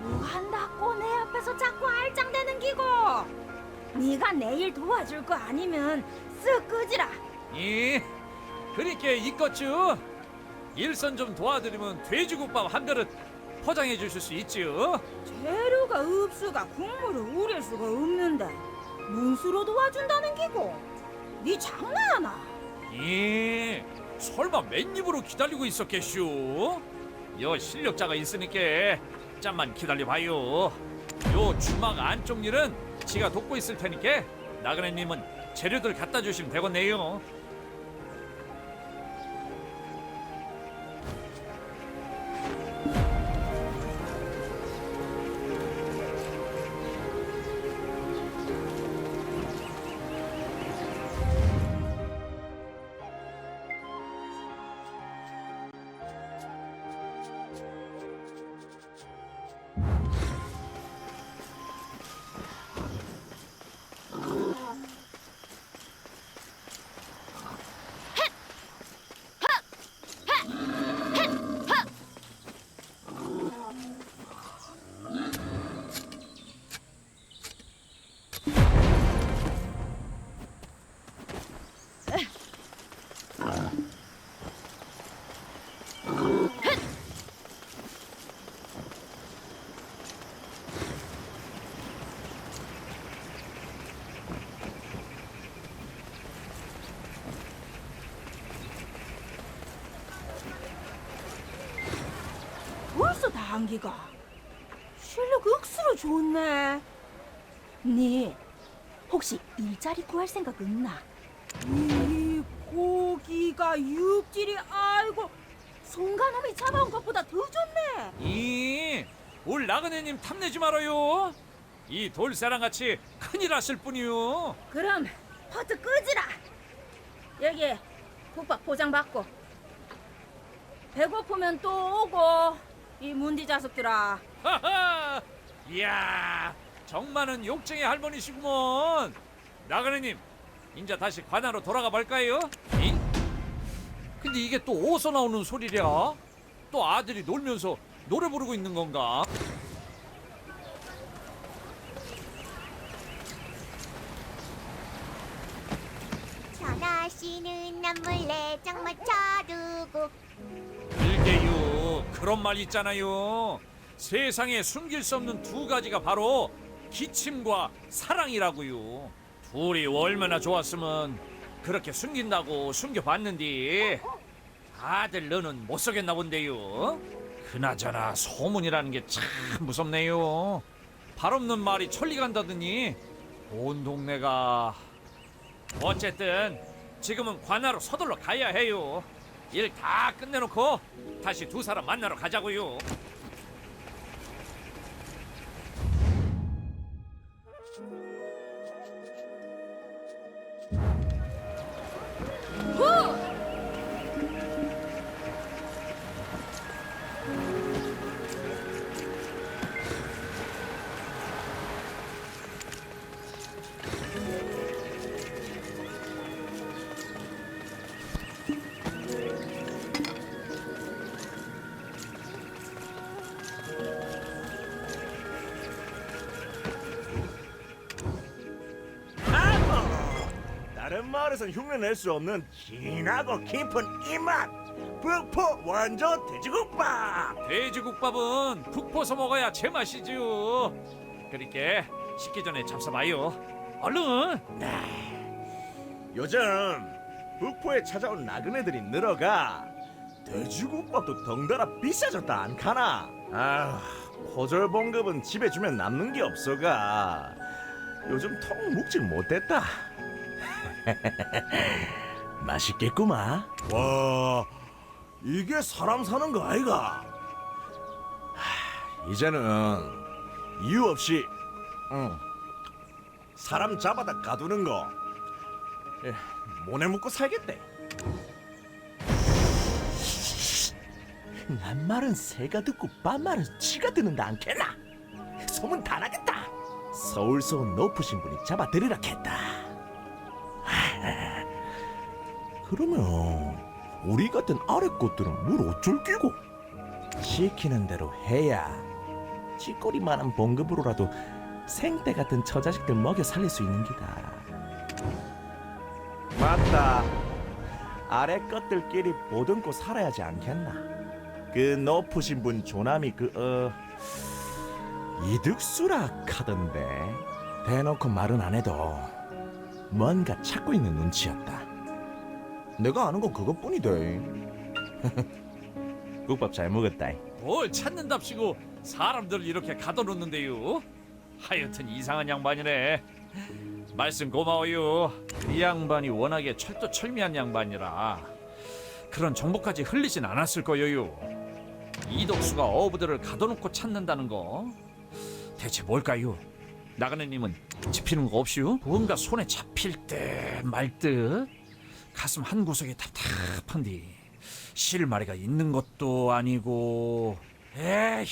뭐 한다고 내 앞에서 자꾸 알짱대는 기고? 네가 내일 도와줄 거 아니면 쓱 끄지라. 예, 그러니까 이것죠. 일선 좀 도와드리면 돼지국밥 한 그릇 포장해 주실 수 있지요. 재료가 없어가 국물을 우릴 수가 없는데 문수로 도와준다는 기고. 네 장난하나? 설마 맨입으로 기다리고 있었겠슈? 요 실력자가 있으니까 잠만 기다려봐요. 요 주막 안쪽 일은 지가 돕고 있을 테니까 나그네님은 재료들 갖다 주시면 되겠네요. 벌써 다 한기가. 실력 억수로 좋네. 네 혹시 일자리 구할 생각 없나? 이 고기가 육질이 아이고 송가놈이 잡아온 것보다 더 좋네. 올 나그네님 탐내지 말아요. 이 돌쇠랑 같이 큰일 하실 분이요. 그럼 퍼트 끄지라. 여기 국밥 포장 받고. 배고프면 또 오고. 이 문디 자석들아. 하하! 이야, 정말은 욕쟁이 할머니시구먼. 나그네님, 인자 다시 관아로 돌아가 볼까요? 잉? 근데 이게 또 어디서 나오는 소리랴? 또 아들이 놀면서 노래 부르고 있는 건가? 전하시는 남몰래 장 맞춰두고. 일개유, 그런 말 있잖아요. 세상에 숨길 수 없는 두 가지가 바로 기침과 사랑이라고요. 둘이 얼마나 좋았으면 그렇게 숨긴다고 숨겨봤는데 다들 너는 못 속였나 본데요. 그나저나 소문이라는 게 참 무섭네요. 발 없는 말이 천리 간다더니 온 동네가. 어쨌든 지금은 관아로 서둘러 가야 해요. 일 다 끝내놓고 다시 두 사람 만나러 가자고요. 다른 마을에선 흉내낼 수 없는 진하고 깊은 이맛 북포 원조 돼지국밥. 돼지국밥은 북포서 먹어야 제맛이지요. 그러니까 식기 전에 잡숴봐요. 얼른. 요즘 북포에 찾아온 나그네들이 늘어가 돼지국밥도 덩달아 비싸졌다 않카나. 아, 호절 봉급은 집에 주면 남는 게 없어가 요즘 통 묵질 못했다. 맛있겠구마. 와, 이게 사람 사는 거 아이가? 이제는 이유 없이 사람 잡아다 가두는 거 모내 묻고 살겠대. 난 말은 새가 듣고 빤말은 쥐가 듣는다 않겠나? 소문 다 나겠다. 서울서 온 높으신 분이 잡아들이라 했다. 그러면 우리 같은 아래 것들은 뭘 어쩔 끼고? 시키는 대로 해야 쥐꼬리만한 봉급으로라도 생떼 같은 처자식들 먹여 살릴 수 있는 기다. 맞다. 아래 것들끼리 보듬고 살아야지 않겠나? 그 높으신 분 조남이 이득수라 카던데. 대놓고 말은 안 해도 뭔가 찾고 있는 눈치였다. 내가 아는 건 그것뿐이대. 국밥 잘 먹었다. 뭘 찾는답시고 사람들을 이렇게 가둬놓는데요. 하여튼 이상한 양반이네. 말씀 고마워요. 이 양반이 워낙에 철두철미한 양반이라 그런 정보까지 흘리진 않았을 거예요. 이덕수가 어부들을 가둬놓고 찾는다는 거 대체 뭘까요? 나그네님은 짚히는 거 없이요? 뭔가 손에 잡힐 듯 말 듯 가슴 한 구석에 답답한디 실마리가 있는 것도 아니고. 에이,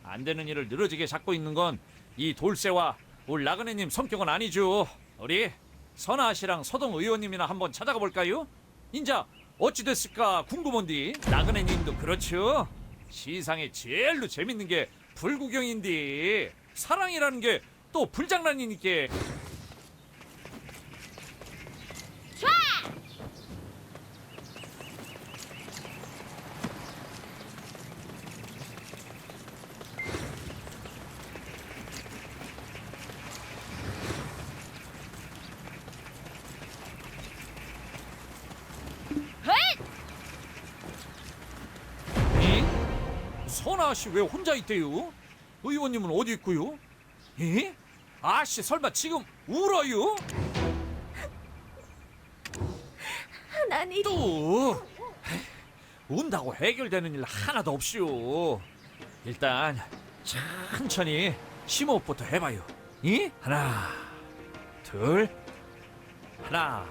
안 되는 일을 늘어지게 잡고 있는 건 이 돌쇠와 올 나그네님 성격은 아니죠. 우리 선아 씨랑 서동 의원님이나 한번 찾아가 볼까요? 인자 어찌 됐을까 궁금한디. 나그네님도 그렇죠. 시상에 제일로 재밌는 게 불구경인디 사랑이라는 게 또 불장난이니까. 선아 씨 왜 혼자 있대요? 의원님은 어디 있고요? 에? 아씨 설마 지금 울어요? 난 이... 또 에이, 운다고 해결되는 일 하나도 없이요. 일단 천천히 심호흡부터 해봐요. 이? 하나 둘 하나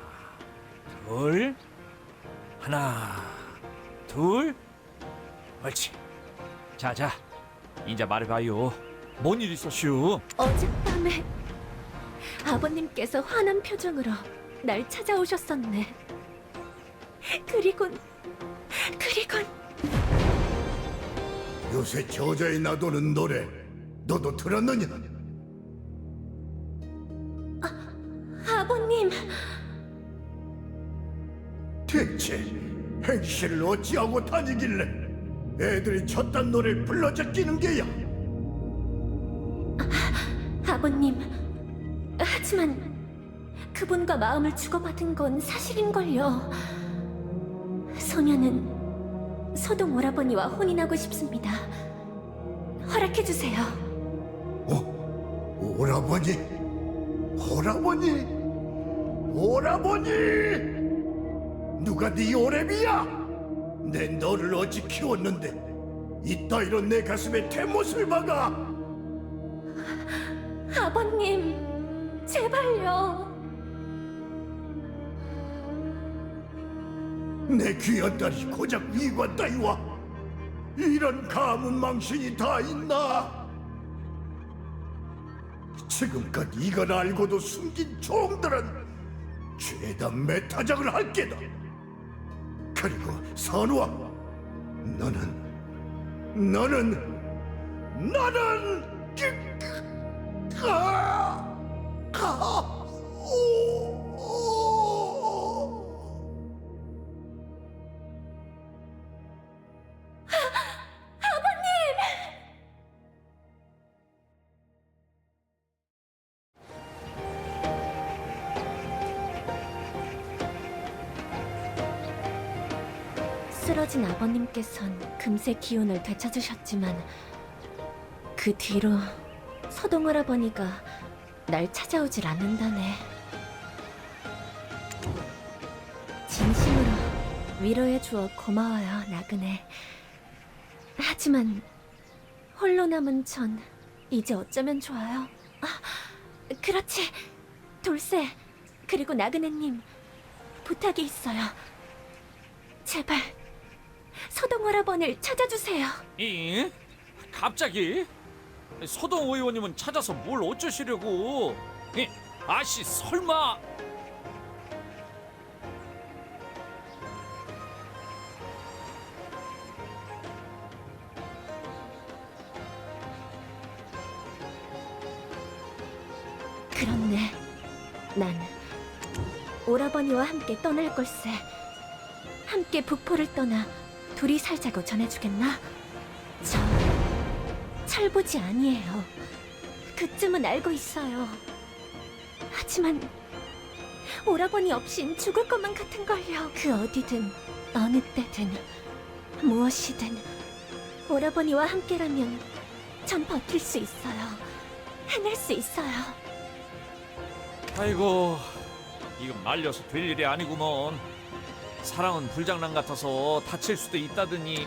둘 하나 둘 옳지. 자자 이제 말해봐요. 뭔 일 있었슈? 어젯밤에 아버님께서 화난 표정으로 날 찾아오셨었네. 그리곤 요새 저자에 나도는 노래 너도 들었느냐? 아버님, 대체 행실을 어찌하고 다니길래 애들이 저딴 노래를 불러 제끼는 게야? 아버님. 하지만 그분과 마음을 주고받은 건 사실인걸요. 소녀는 서동 오라버니와 혼인하고 싶습니다. 허락해주세요. 오라버니? 오라버니? 오라버니? 누가 네 오래비야? 내 너를 어찌 키웠는데 이따위로 내 가슴에 대못을 박아? 아버님, 제발요. 내 귀한 딸이 고작 위관 따위와 이런 가문 망신이 다 있나? 지금껏 이걸 알고도 숨긴 종들은 죄다 매타작을 할 게다. 그리고 선우아, 너는 쓰러진 아버님께선 금세 기운을 되찾으셨지만 그 뒤로 서동 할아버니가 날 찾아오질 않는다네. 진심으로 위로해 주어 고마워요, 나그네. 하지만 홀로 남은 전 이제 어쩌면 좋아요. 그렇지. 돌쇠, 그리고 나그네님, 부탁이 있어요. 제발 서동 할아버니를 찾아주세요. 이? 갑자기? 서동 의원님은 찾아서 뭘 어쩌시려고? 이? 아씨 설마? 그렇네. 난 오라버니와 함께 떠날 걸세. 함께 북포를 떠나 둘이 살자고 전해주겠나? 저 철부지 아니에요. 그쯤은 알고 있어요. 하지만 오라버니 없인 죽을 것만 같은걸요. 그 어디든 어느 때든 무엇이든 오라버니와 함께라면 전 버틸 수 있어요. 해낼 수 있어요. 아이고, 이건 말려서 될 일이 아니구먼. 사랑은 불장난 같아서 다칠 수도 있다더니.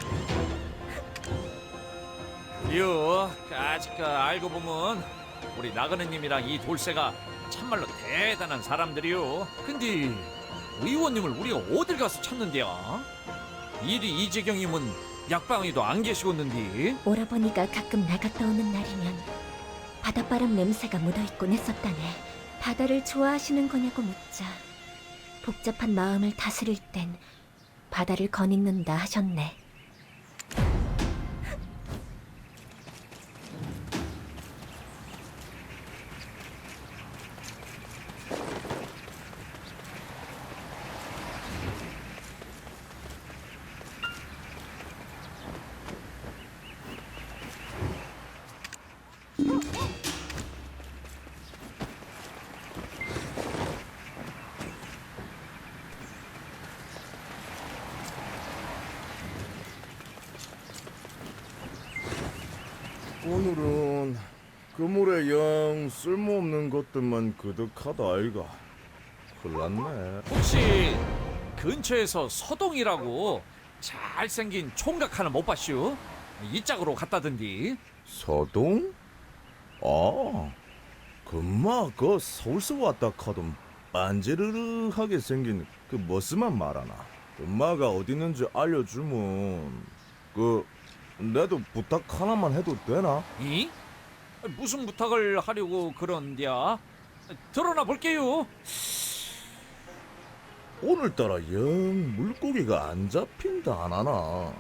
그려, 알고 보면 우리 나그네님이랑 이 돌쇠가 참말로 대단한 사람들이요. 근데 의원님을 우리가 어딜 가서 찾는데야? 일이 이 지경이면 약방에도 안 계시겠는데? 오라버니가 가끔 나갔다 오는 날이면 바닷바람 냄새가 묻어있곤 했었다네. 바다를 좋아하시는 거냐고 묻자 복잡한 마음을 다스릴 땐 바다를 거닐는다 하셨네. 오늘은 그물에 영 쓸모없는 것들만 그득하다 아이가. 큰일 났네. 혹시 근처에서 서동이라고 잘생긴 총각 하나 못 봤슈? 이 짝으로 갔다던디. 서동? 아, 금마 그 서울서 왔다 카던 반지르르하게 생긴 그 머스만 말하나. 금마가 어디 있는지 알려주면 내도 부탁 하나만 해도 되나? 이? 무슨 부탁을 하려고 그런디야? 드러나 볼게요. 오늘따라 영 물고기가 안 잡힌다 안 하나.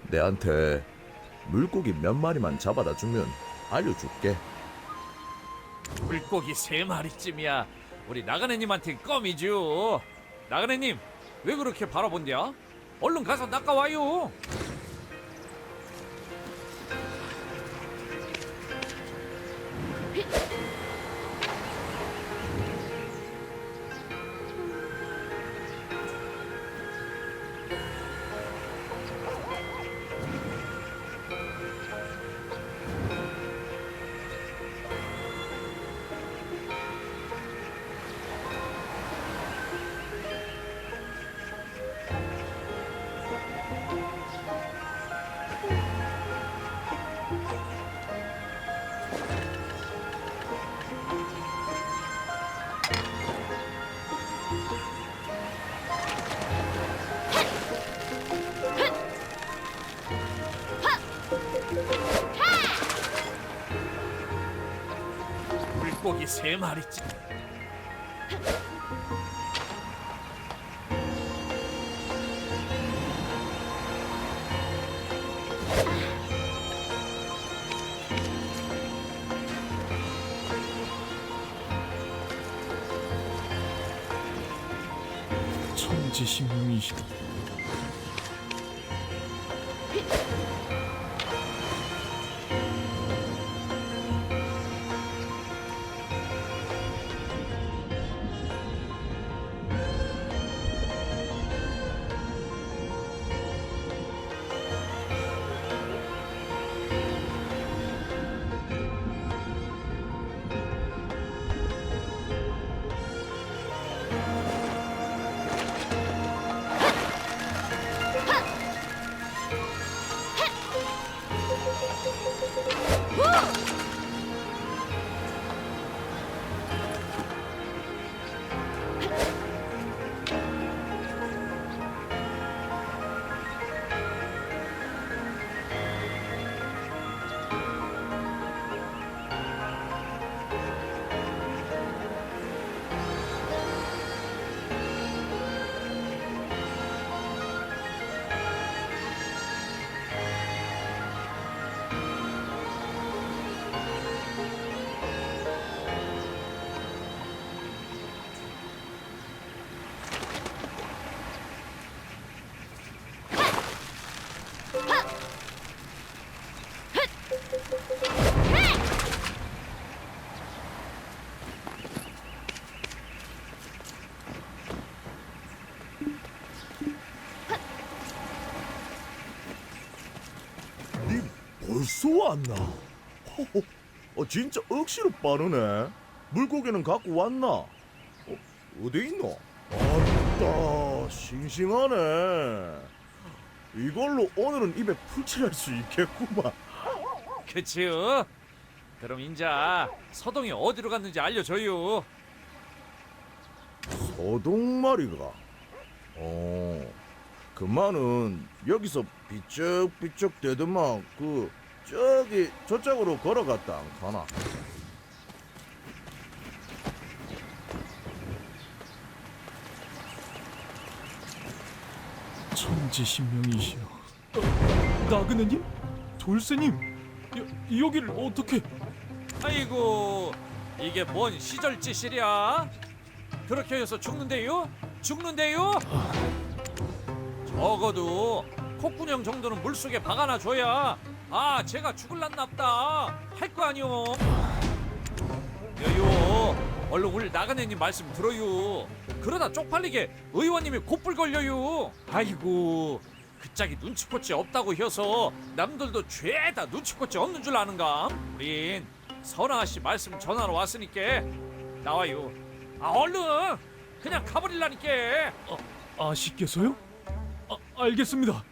내한테 물고기 몇 마리만 잡아다 주면 알려줄게. 물고기 3마리쯤이야. 우리 나그네님한테 껌이죠. 나그네님, 왜 그렇게 바라본디야? 얼른 가서 낚아와요. 물고기 3마리쯤. 천지신명이시. 어디서 왔나? 진짜 억시로 빠르네. 물고기는 갖고 왔나? 어디 있노? 아따, 싱싱하네. 이걸로 오늘은 입에 풀칠할 수 있겠구만. 그치요? 그럼 인자 서동이 어디로 갔는지 알려줘요. 소동마리가? 그만은 여기서 비쩍비쩍 대더만 저기 저쪽으로 걸어갔다 안 가나? 천지신명이시여. 나그네님? 돌쇠님? 여기를 어떻게? 아이고, 이게 뭔 시절짓이랴? 그렇게 해서 죽는데요? 죽는데요? 적어도 콧구녕 정도는 물속에 박아놔 줘야 제가 죽을란납다 할 거 아니오. 여요, 얼른 우리 나그네님 말씀 들어요. 그러다 쪽팔리게 의원님이 곧불 걸려요. 아이고, 그짝이 눈치코치 없다고 해서 남들도 죄다 눈치코치 없는 줄 아는가? 우린 선아씨 말씀 전하러 왔으니까 나와요. 얼른 그냥 가버릴라니까. 아씨께서요? 알겠습니다.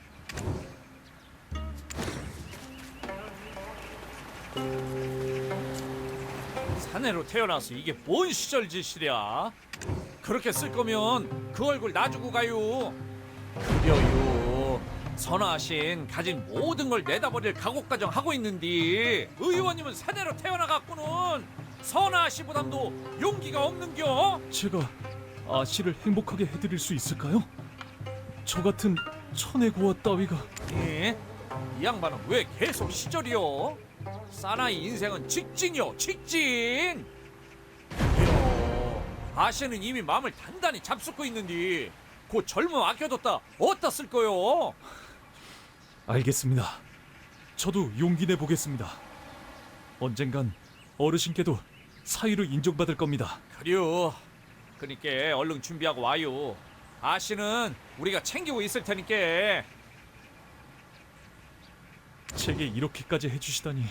사내로 태어나서 이게 뭔 시절짓이랴? 그렇게 쓸 거면 그 얼굴 놔주고 가요. 그려요. 선화신 가진 모든 걸 내다버릴 가곡가정 하고 있는데 의원님은 사내로 태어나갖고는 선화씨 부담도 용기가 없는겨. 제가 아씨를 행복하게 해드릴 수 있을까요? 저 같은 천혜고와 따위가. 예? 이 양반은 왜 계속 시절이요? 사나이 인생은 직진이요, 직진. 아씨는 이미 마음을 단단히 잡숫고 있는데 곧 젊음 아껴뒀다 어디다 쓸 거요? 알겠습니다. 저도 용기 내보겠습니다. 언젠간 어르신께도 사위로 인정받을 겁니다. 그래요. 그니까 얼른 준비하고 와요. 아씨는 우리가 챙기고 있을 테니까. 제게 이렇게까지 해주시다니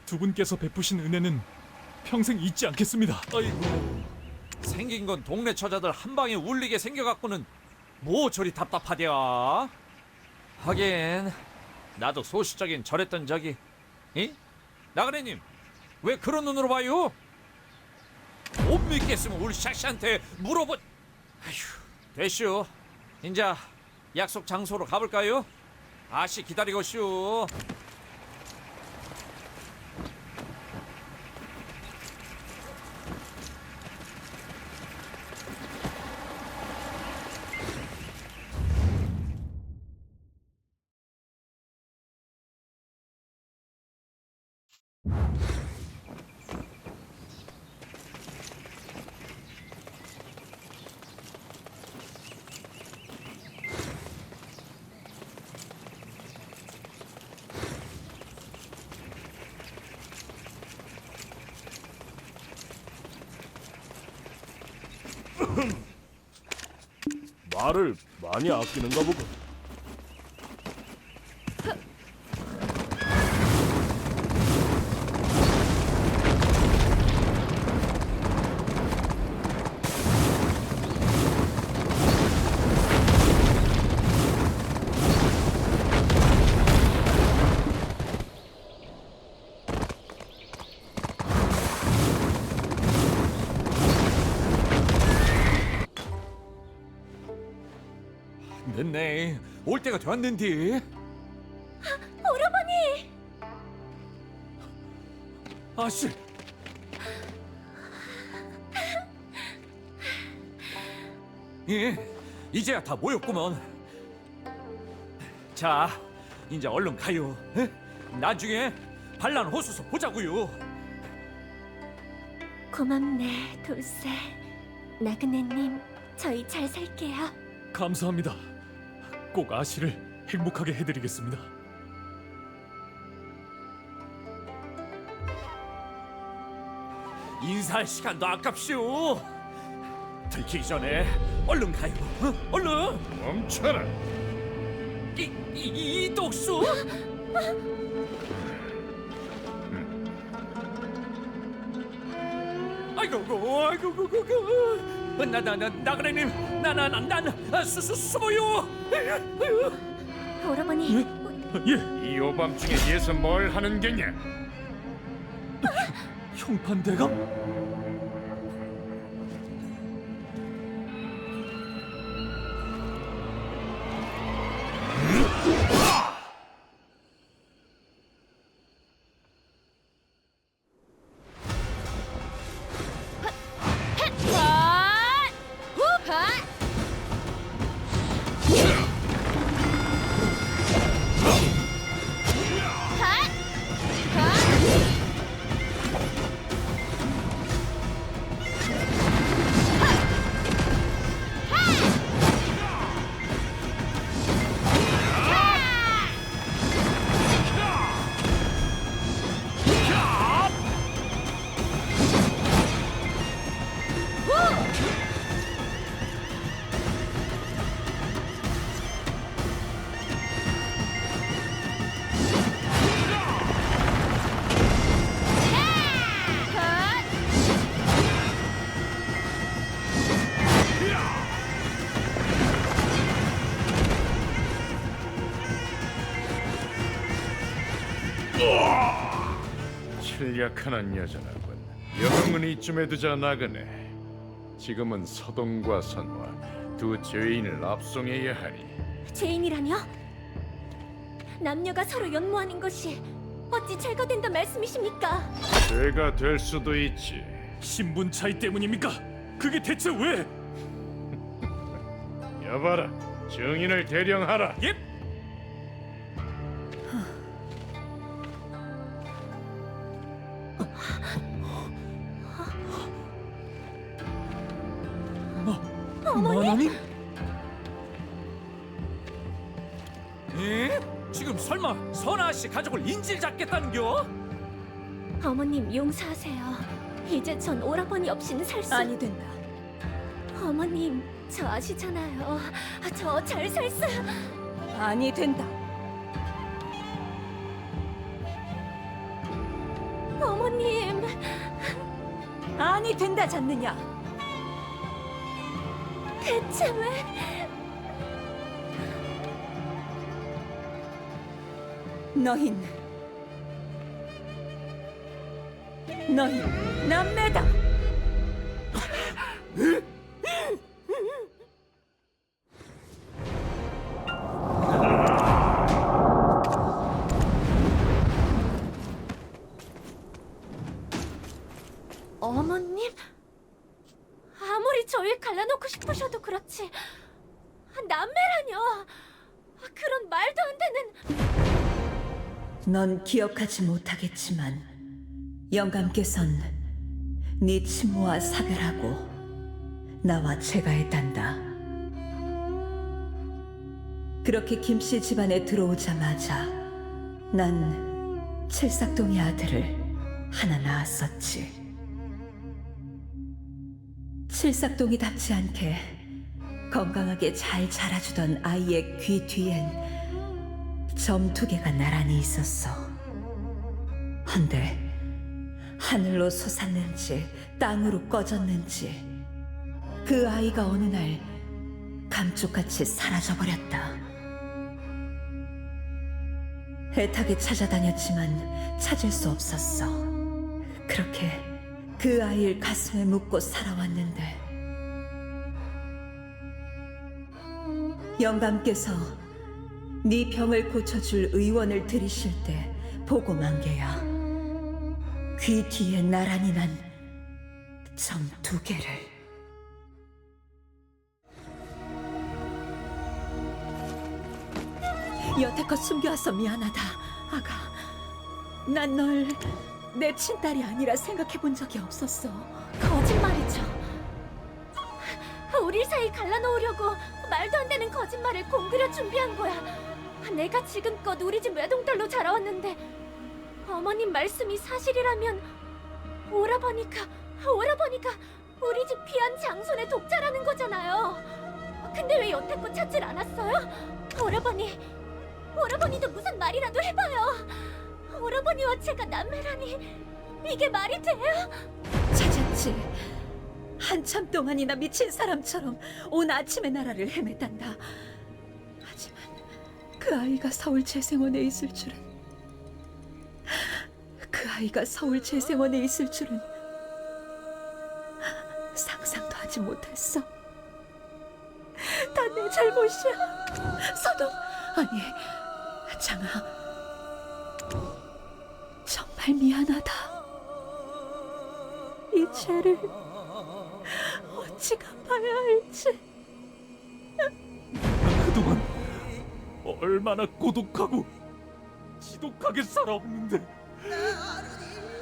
두 분께서 베푸신 은혜는 평생 잊지 않겠습니다. 아이고, 생긴 건 동네 처자들 한 방에 울리게 생겨갖고는 뭐 저리 답답하대야. 하긴 나도 소시적인 저랬던 적이. 이? 나그네님 왜 그런 눈으로 봐요? 못 믿겠으면 우리 샤시한테 물어보. 아휴, 됐슈. 인자 약속 장소로 가볼까요? 아씨 기다리고 쉬우. 말을 많이 아끼는가 보군. 늦네. 올 때가 되었는데. 오라버니! 아씨. 예, 이제야 다 모였구먼. 자, 이제 얼른 가요. 에? 나중에 반란 호수서 보자고요. 고맙네, 돌쇠. 나그네님, 저희 잘 살게요. 감사합니다. 꼭 아씨를 행복하게 해드리겠습니다. 인사할 시간도 아깝쇼. 들키기 전에 얼른 가요. 얼른. 멈춰라. 이 독수. 아이고, 나그네님, 수모요. 오라버니, 이 오밤중에 얘서 뭘 하는 게냐? 형판대감? 실력하는 여자라군. 영웅은 이쯤에 두자 나그네. 지금은 서동과 선화 두 죄인을 압송해야 하니. 죄인이라뇨? 남녀가 서로 연모하는 것이 어찌 죄가 된다 말씀이십니까? 죄가 될 수도 있지. 신분 차이 때문입니까? 그게 대체 왜? 여봐라, 증인을 대령하라. 예? 어머니? 예? 지금 설마 선아 씨 가족을 인질 잡겠다는겨? 어머님 용서하세요. 이제 전 오라버니 없이는 살 수... 아니 된다. 어머님, 저 아시잖아요. 저 잘 살 수... 아니 된다. 어머님... 아니 된다 잤느냐? 대체 왜... 너흰 남매다. 어머님? 아무리 저를 갈라놓고 싶으셔도 그렇지 남매라뇨. 그런 말도 안 되는... 넌 기억하지 못하겠지만 영감께선 네 친모와 사별하고 나와 제가했단다. 그렇게 김씨 집안에 들어오자마자 난 칠삭동이 아들을 하나 낳았었지. 칠삭동이답지 않게 건강하게 잘 자라주던 아이의 귀 뒤엔 점 2개가 나란히 있었어. 헌데 하늘로 솟았는지 땅으로 꺼졌는지 그 아이가 어느 날 감쪽같이 사라져버렸다. 애타게 찾아다녔지만 찾을 수 없었어. 그렇게 그 아이를 가슴에 묻고 살아왔는데 영감께서 네 병을 고쳐줄 의원을 들이실 때 보고 만 게야. 귀 뒤에 나란히 난 점 2개를. 여태껏 숨겨와서 미안하다, 아가. 난 널 내 친딸이 아니라 생각해본 적이 없었어. 거짓말이죠. 우리 사이 갈라놓으려고 말도 안 되는 거짓말을 공들여 준비한 거야. 내가 지금껏 우리 집 외동딸로 자라왔는데 어머님 말씀이 사실이라면 오라버니가 우리 집 귀한 장손의 독자라는 거잖아요. 근데 왜 여태껏 찾질 않았어요? 오라버니도 무슨 말이라도 해봐요. 오라버니와 제가 남매라니 이게 말이 돼요? 찾았지. 때까지 한참 동안이나 미친 사람처럼 온 아침의 나라를 헤맸단다. 하지만 그 아이가 서울 재생원에 있을 줄은, 그 아이가 서울 재생원에 있을 줄은 상상도 하지 못했어. 다 내 잘못이야. 서동, 아니, 장아, 정말 미안하다. 이 죄를 어찌 갚아야 할지. 그동안 얼마나 고독하고 지독하게 살아왔는데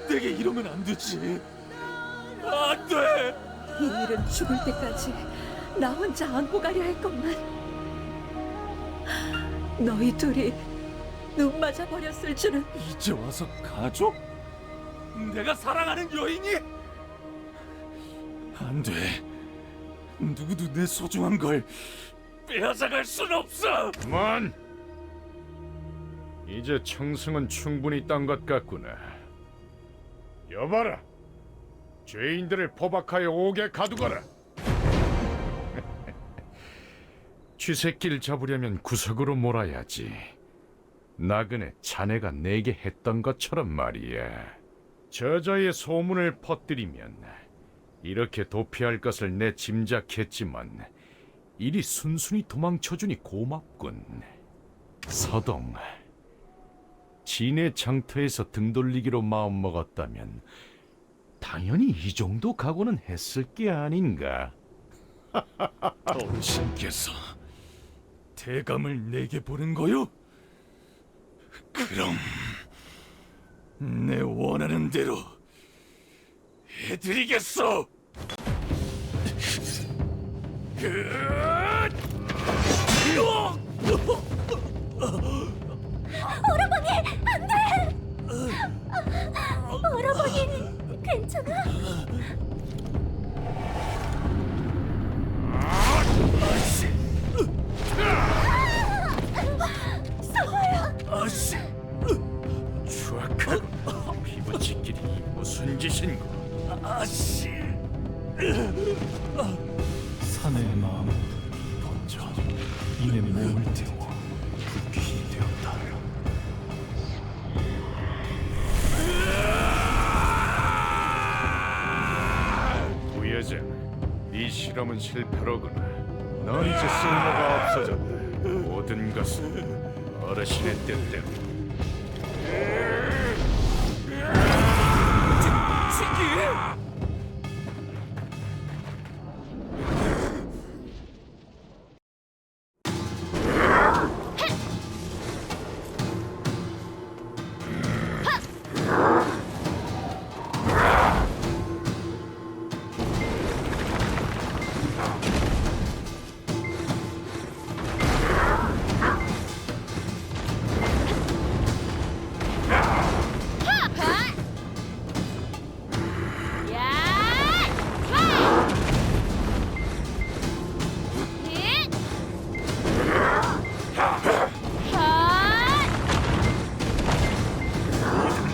내게 이러면 안 되지. 안 돼. 이 일은 죽을 때까지 나 혼자 안고 가려 했건만 너희 둘이 눈 맞아 버렸을 줄은. 이제 와서 가족? 내가 사랑하는 여인이? 안 돼. 누구도 내 소중한 걸 빼앗아갈 순 없어. 그만. 이제 청승은 충분히 딴 것 같구나. 여봐라, 죄인들을 포박하여 옥에 가두거라. 쥐새끼를 잡으려면 구석으로 몰아야지. 나그네 자네가 내게 했던 것처럼 말이야. 저자의 소문을 퍼뜨리면 이렇게 도피할 것을 내 짐작했지만 이리 순순히 도망쳐주니 고맙군. 서동, 진의 장터에서 등 돌리기로 마음먹었다면 당연히 이 정도 각오는 했을 게 아닌가. 어르신께서 대감을 내게 보낸 거요? 그럼 내 원하는 대로 해드리겠어. 오라버니, 안 돼! 오라버니, 괜찮아? 성화야! 아씨, 추악한 피부치끼리 무슨 짓인가? 아씨, 사내의 마음은 먼저 이내 몸을 태워 불길이 되었다. 부여장, 네 실험은 실패로구나. 넌 이제 쓸모가 없어졌다. 모든 것은 어르신의 뜻대로.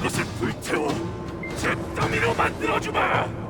것을 불태워 제 더미로 만들어주마.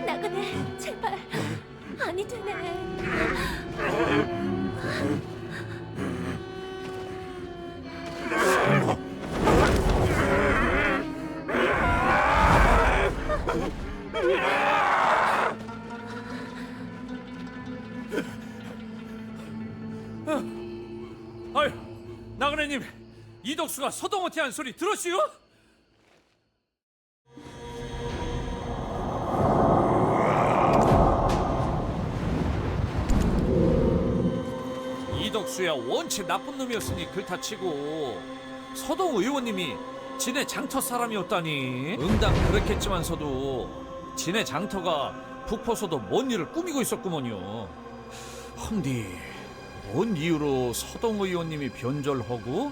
나그네, 제발. 아니 되네. 아유, 나그네님, 이덕수가 서동어티 한 소리 들었슈? 이덕수야 원체 나쁜 놈이었으니 그렇다 치고 서동 의원님이 진해 장터 사람이었다니. 응당 그렇겠지만서도 진해 장터가 북포서도 뭔 일을 꾸미고 있었구먼요. 헌디 뭔 이유로 서동 의원님이 변절하고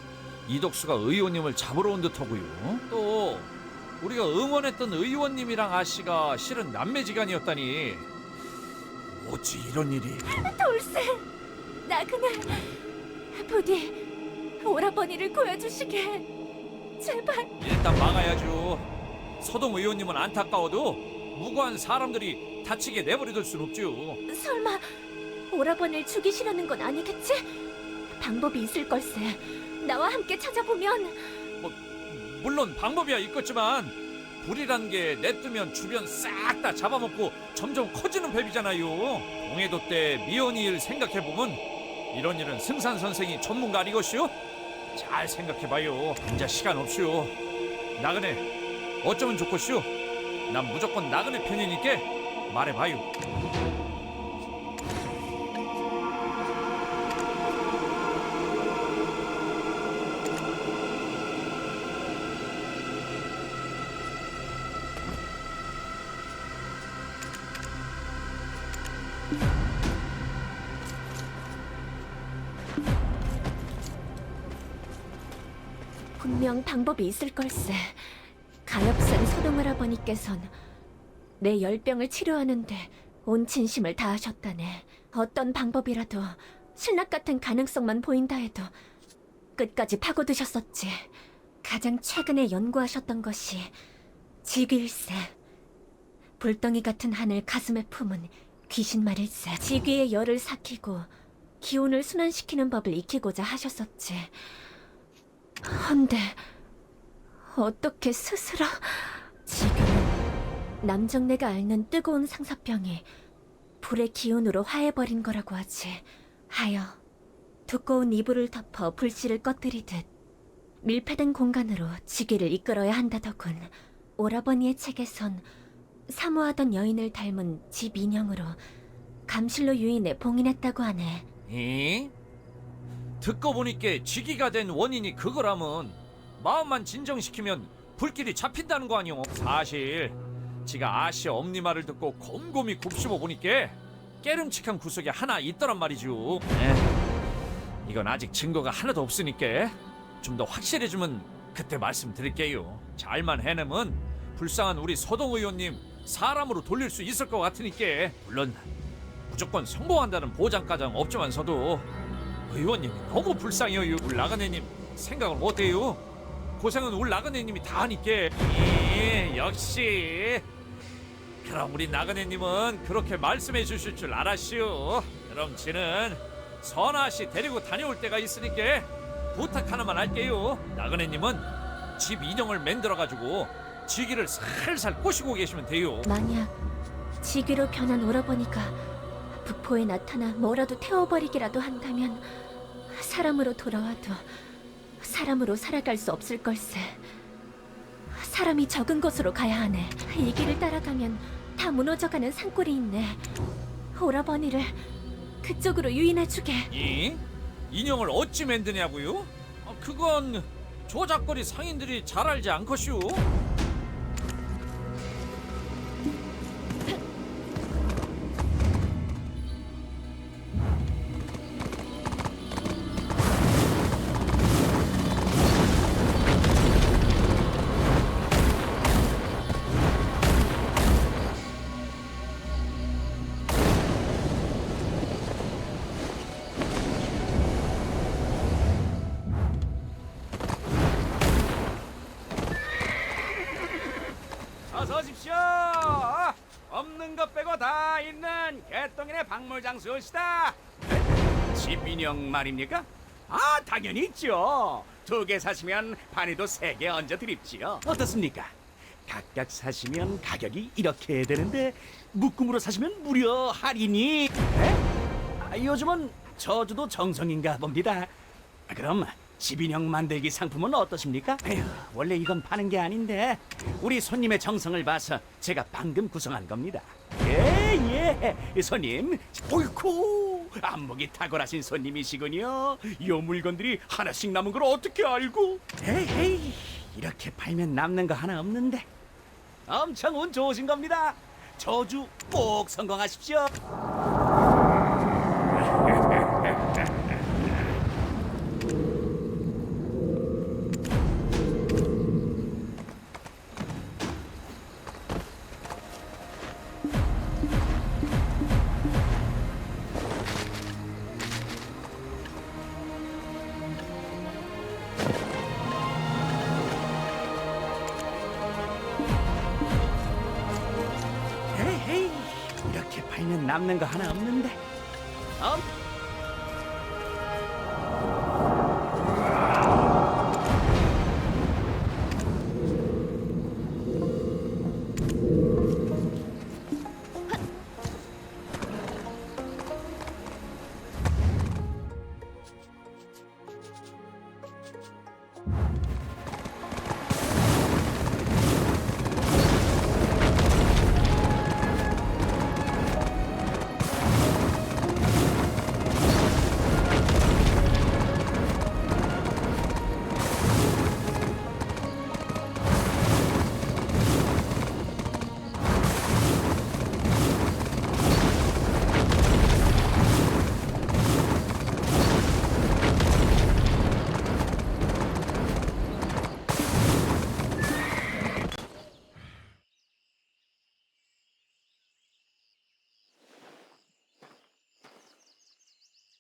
이덕수가 의원님을 잡으러 온 듯하고요. 또 우리가 응원했던 의원님이랑 아씨가 실은 남매지간이었다니. 어찌 이런 일이. 돌쇠, 나 그날 부디 오라버니를 구해주시게 제발. 일단 막아야죠. 서동 의원님은 안타까워도 무고한 사람들이 다치게 내버려둘 순 없죠. 설마 오라버니를 죽이시려는 건 아니겠지? 방법이 있을 걸세. 나와 함께 찾아보면. 물론 방법이야 있겠지만 불이란 게 내뜨면 주변 싹 다 잡아먹고 점점 커지는 법이잖아요. 동해도 때 미연이 일 생각해보면 이런 일은 승산 선생이 전문가 아니것이오? 잘 생각해봐요. 혼자 시간 없시오. 나그네 어쩌면 좋겠시오? 난 무조건 나그네 편이니까 말해봐요. 분명 방법이 있을 걸세. 가엾은 서동할아버니께선 내 열병을 치료하는데 온 진심을 다하셨다네. 어떤 방법이라도 신락 같은 가능성만 보인다 해도 끝까지 파고드셨었지. 가장 최근에 연구하셨던 것이 지귀일세. 불덩이 같은 하늘 가슴에 품은 귀신 말일세. 지귀의 열을 삭히고 기운을 순환시키는 법을 익히고자 하셨었지. 헌데 어떻게 스스로. 지귀는 남정네가 앓는 뜨거운 상사병이 불의 기운으로 화해버린 거라고 하지. 하여 두꺼운 이불을 덮어 불씨를 꺼뜨리듯 밀폐된 공간으로 지귀를 이끌어야 한다더군. 오라버니의 책에선 사모하던 여인을 닮은 집 인형으로 감실로 유인해 봉인했다고 하네. 이? 듣고 보니까 쥐기가 된 원인이 그거라면 마음만 진정시키면 불길이 잡힌다는 거 아니오. 사실 지가 아씨 엄니 말을 듣고 곰곰이 곱씹어 보니까 깨름칙한 구석이 하나 있더란 말이죠. 이건 아직 증거가 하나도 없으니까 좀 더 확실해지면 그때 말씀드릴게요. 잘만 해내면 불쌍한 우리 서동 의원님 사람으로 돌릴 수 있을 것 같으니까. 물론 무조건 성공한다는 보장까지는 없지만서도 의원님이 너무 불쌍해요. 우리 나그네님 생각을 못해요. 고생은 우리 나그네님이 다 하니까. 역시. 그럼 우리 나그네님은 그렇게 말씀해 주실 줄 알았시오. 그럼 지는 선아씨 데리고 다녀올 때가 있으니까 부탁 하나만 할게요. 나그네님은 집 인형을 만들어가지고 지귀를 살살 꼬시고 계시면 돼요. 만약 지귀로 변한 오라버니가 북포에 나타나 뭐라도 태워버리기라도 한다면 사람으로 돌아와도 사람으로 살아갈 수 없을 걸세. 사람이 적은 곳으로 가야 하네. 이 길을 따라가면 다 무너져가는 산골이 있네. 오라버니를 그쪽으로 유인해주게. 이? 인형을 어찌 만드냐고요? 그건 조작거리 상인들이 잘 알지 않것이오. 어서 오십시오. 없는 것 빼고 다 있는 개똥이네 박물장수시다. 집 인형 말입니까? 아, 당연히 있죠. 2개 사시면 반에도 3개 얹어 드립지요. 어떻습니까? 각각 사시면 가격이 이렇게 되는데 묶음으로 사시면 무려 할인이. 요즘은 저주도 정성인가 봅니다. 그럼 집인형 만들기 상품은 어떠십니까? 에휴, 원래 이건 파는 게 아닌데 우리 손님의 정성을 봐서 제가 방금 구성한 겁니다. 예. 손님, 옳고 안목이 탁월하신 손님이시군요. 이 물건들이 하나씩 남은 걸 어떻게 알고? 에이, 이렇게 팔면 남는 거 하나 없는데. 엄청 운 좋으신 겁니다. 저주 꼭 성공하십시오. 에이, 이렇게 팔면 남는 거 하나 없는데.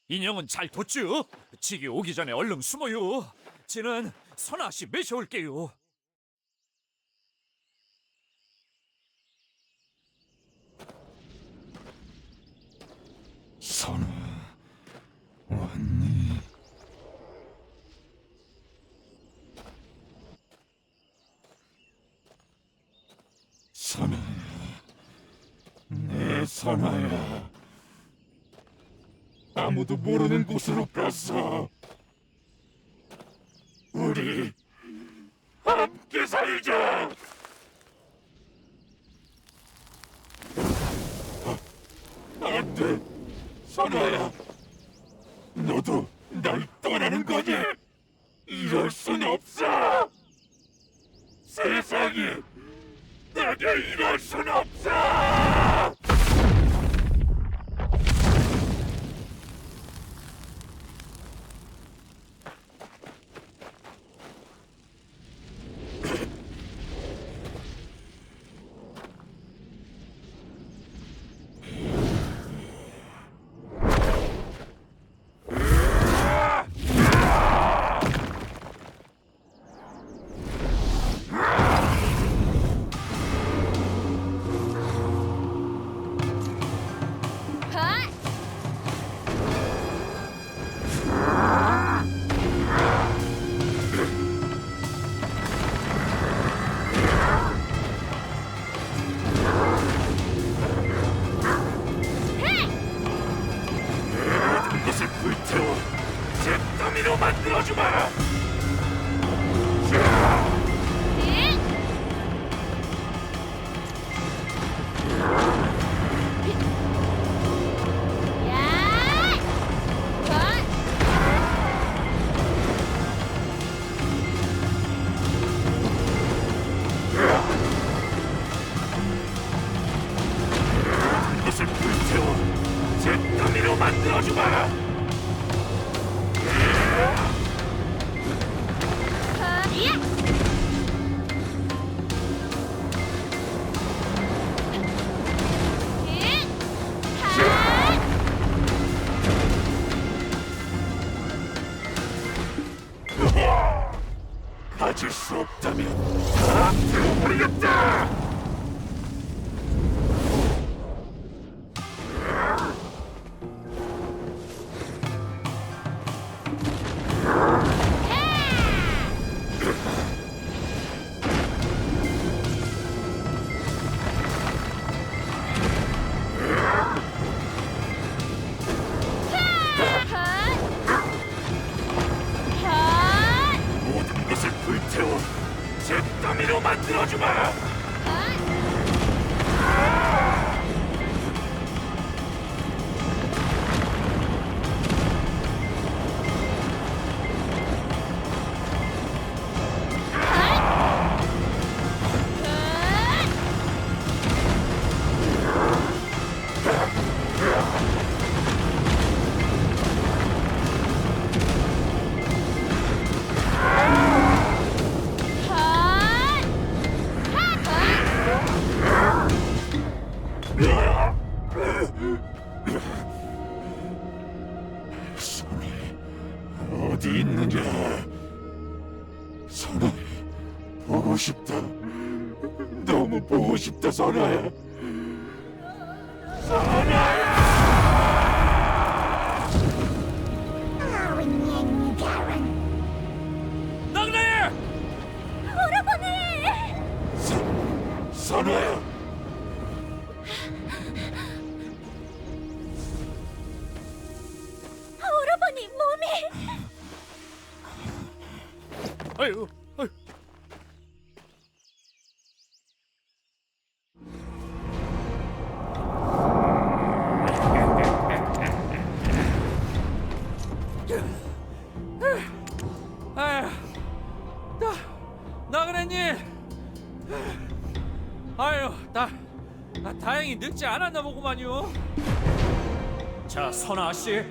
인형은 잘 뒀죠? 지기 오기 전에 얼른 숨어요. 쟤는 선아씨 매셔올게요. 선아, 왔니? 선아야, 내 선아야. 아무도 모르는 곳으로 갔어. 우리 함께 살자. 안 돼, 선아야. 너도 날 떠나는 거니? 이럴 순 없어. 세상이 내게 이럴 순 없어. 만들어주마! 이것을 불태워 제 더미로 만들어주마! 가질 수 없다면 다 태워버리겠다! 모든 것을 불태워 제 더미로 만들어주마! 어디 있느냐? 선아, 보고 싶다. 너무 보고 싶다, 선아야. 낙나야! 선아야. 오라버니 몸이. 아유, 아유. 아휴, 나그네님. 아유, 나 다행히 늙지 않았나 보구만요. 자, 선아 아씨,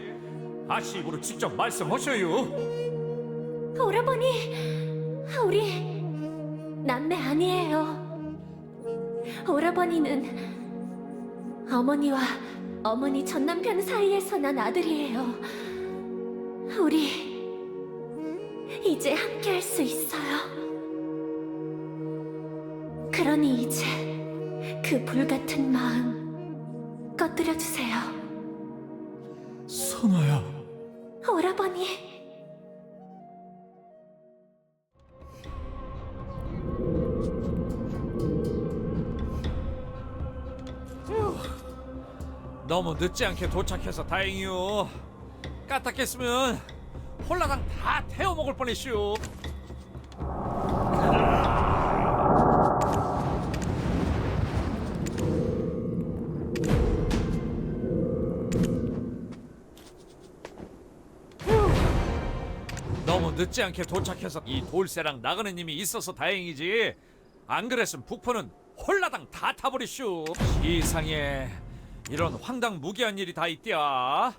아씨 입으로 직접 말씀하셔요. 오라버니, 우리 남매 아니에요. 오라버니는 어머니와 어머니 전 남편 사이에서 난 아들이에요. 우리 이제 함께 할 수 있어요. 그러니 이제 그 불같은 마음 꺼뜨려 주세요. 선아야. 오라버니. 너무 늦지 않게 도착해서 다행이요. 까딱했으면 홀라당 다 태워 먹을 뻔했슈. 너무 늦지 않게 도착해서 이 돌쇠랑 나그네님이 있어서 다행이지. 안 그랬으면 북포는 홀라당 다 타버리슈. 이상해. 이런 황당무계한 일이 다 있디야.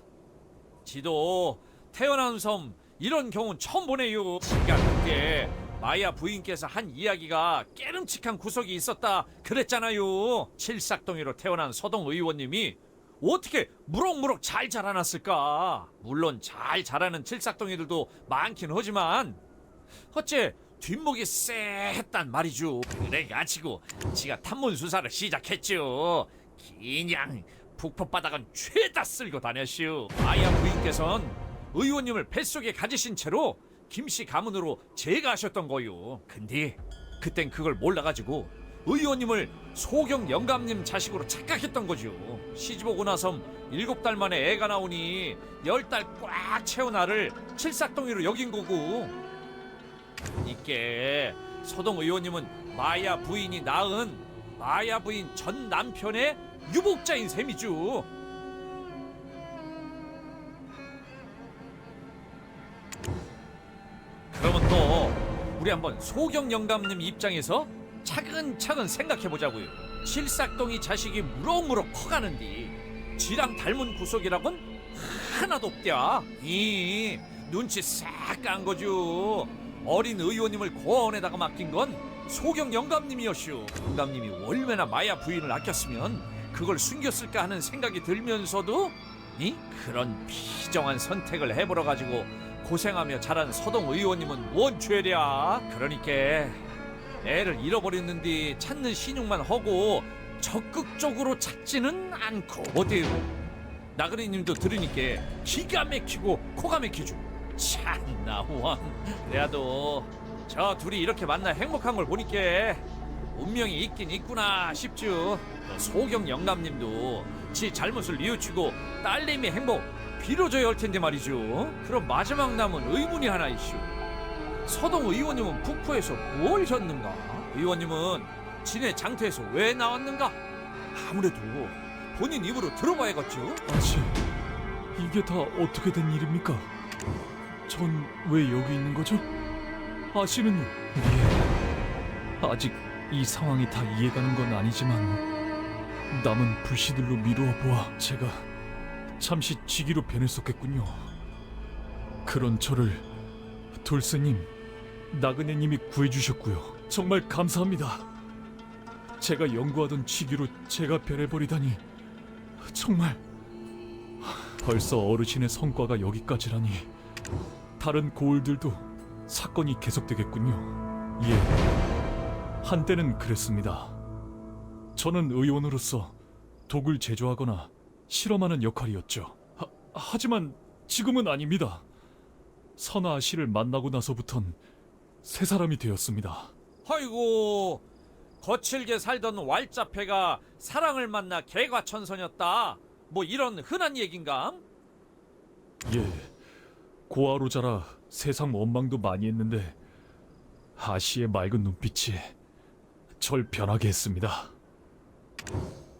지도 태어난 섬 이런 경우는 처음 보네요. 지가 그때 마야 부인께서 한 이야기가 깨름칙한 구석이 있었다 그랬잖아요. 칠삭동이로 태어난 서동 의원님이 어떻게 무럭무럭 잘 자라났을까. 물론 잘 자라는 칠삭동이들도 많긴 하지만 어째 뒷목이 쎄했단 말이죠. 그래가지고 지가 탐문 수사를 시작했죠. 그냥 북포바닥은 죄다 쓸고 다녔슈. 마야 부인께서는 의원님을 뱃속에 가지신 채로 김씨 가문으로 제가하셨던 거요. 근데 그땐 그걸 몰라가지고 의원님을 소경 영감님 자식으로 착각했던 거죠. 시집 오고 나서 7달 만에 애가 나오니 10달 꽉 채운 알을 칠삭동이로 여긴 거고. 이게 서동 의원님은 마야 부인이 낳은 마야 부인 전 남편의 유복자인 셈이죠. 그러면 또 우리 한번 소경 영감님 입장에서 차근차근 생각해보자고요. 칠삭동이 자식이 무럭무럭 커가는디 지랑 닮은 구석이라곤 하나도 없대야. 이 눈치 싹 깐 거죠. 어린 의원님을 고아원에다가 맡긴 건 소경 영감님이었슈. 영감님이 얼마나 마야 부인을 아꼈으면 그걸 숨겼을까 하는 생각이 들면서도 그런 비정한 선택을 해버려 가지고 고생하며 자란 서동 의원님은 뭔 죄랴. 그러니까 애를 잃어버렸는데 찾는 신용만 하고 적극적으로 찾지는 않고. 어때요? 나그네님도 들으니까 기가 막히고 코가 막히죠. 참나 왕. 그래도 저 둘이 이렇게 만나 행복한 걸 보니까 운명이 있긴 있구나 싶죠. 소경 영감님도 지 잘못을 뉘우치고 딸내미 행복 빌어줘야 할 텐데 말이죠. 그럼 마지막 남은 의문이 하나 있슈. 서동 의원님은 북포에서 뭘 했는가? 의원님은 진해 장터에서 왜 나왔는가? 아무래도 본인 입으로 들어봐야겠죠. 아씨, 이게 다 어떻게 된 일입니까? 전 왜 여기 있는 거죠? 아씨는요? 예, 아직 이 상황이 다 이해가는 건 아니지만 남은 불씨들로 미루어 보아 제가 잠시 지기로 변했었겠군요. 그런 저를 돌쇠님, 나그네님이 구해주셨고요. 정말 감사합니다. 제가 연구하던 지기로 제가 변해버리다니 정말. 벌써 어르신의 성과가 여기까지라니 다른 고을들도 사건이 계속되겠군요. 예, 한때는 그랬습니다. 저는 의원으로서 독을 제조하거나 실험하는 역할이었죠. 하지만 지금은 아닙니다. 선아 씨를 만나고 나서부턴 새 사람이 되었습니다. 아이고, 거칠게 살던 왈자패가 사랑을 만나 개과천선이었다. 뭐 이런 흔한 얘긴가? 예, 고아로 자라 세상 원망도 많이 했는데 아씨의 맑은 눈빛이 절 변하게 했습니다.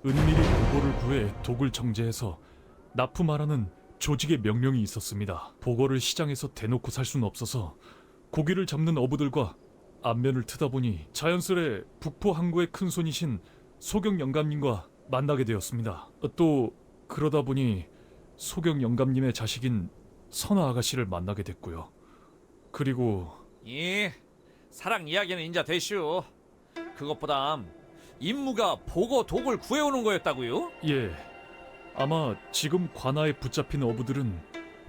은밀히 보고를 구해 독을 정제해서 납품하라는 조직의 명령이 있었습니다. 보고를 시장에서 대놓고 살 수는 없어서 고기를 잡는 어부들과 안면을 트다 보니 자연스레 북포 항구의 큰손이신 소경 영감님과 만나게 되었습니다. 또 그러다 보니 소경 영감님의 자식인 선아 아가씨를 만나게 됐고요. 그리고 예, 사랑 이야기는 인자 되시오. 그것보다 임무가 보고 독을 구해오는 거였다고요? 예, 아마 지금 관아에 붙잡힌 어부들은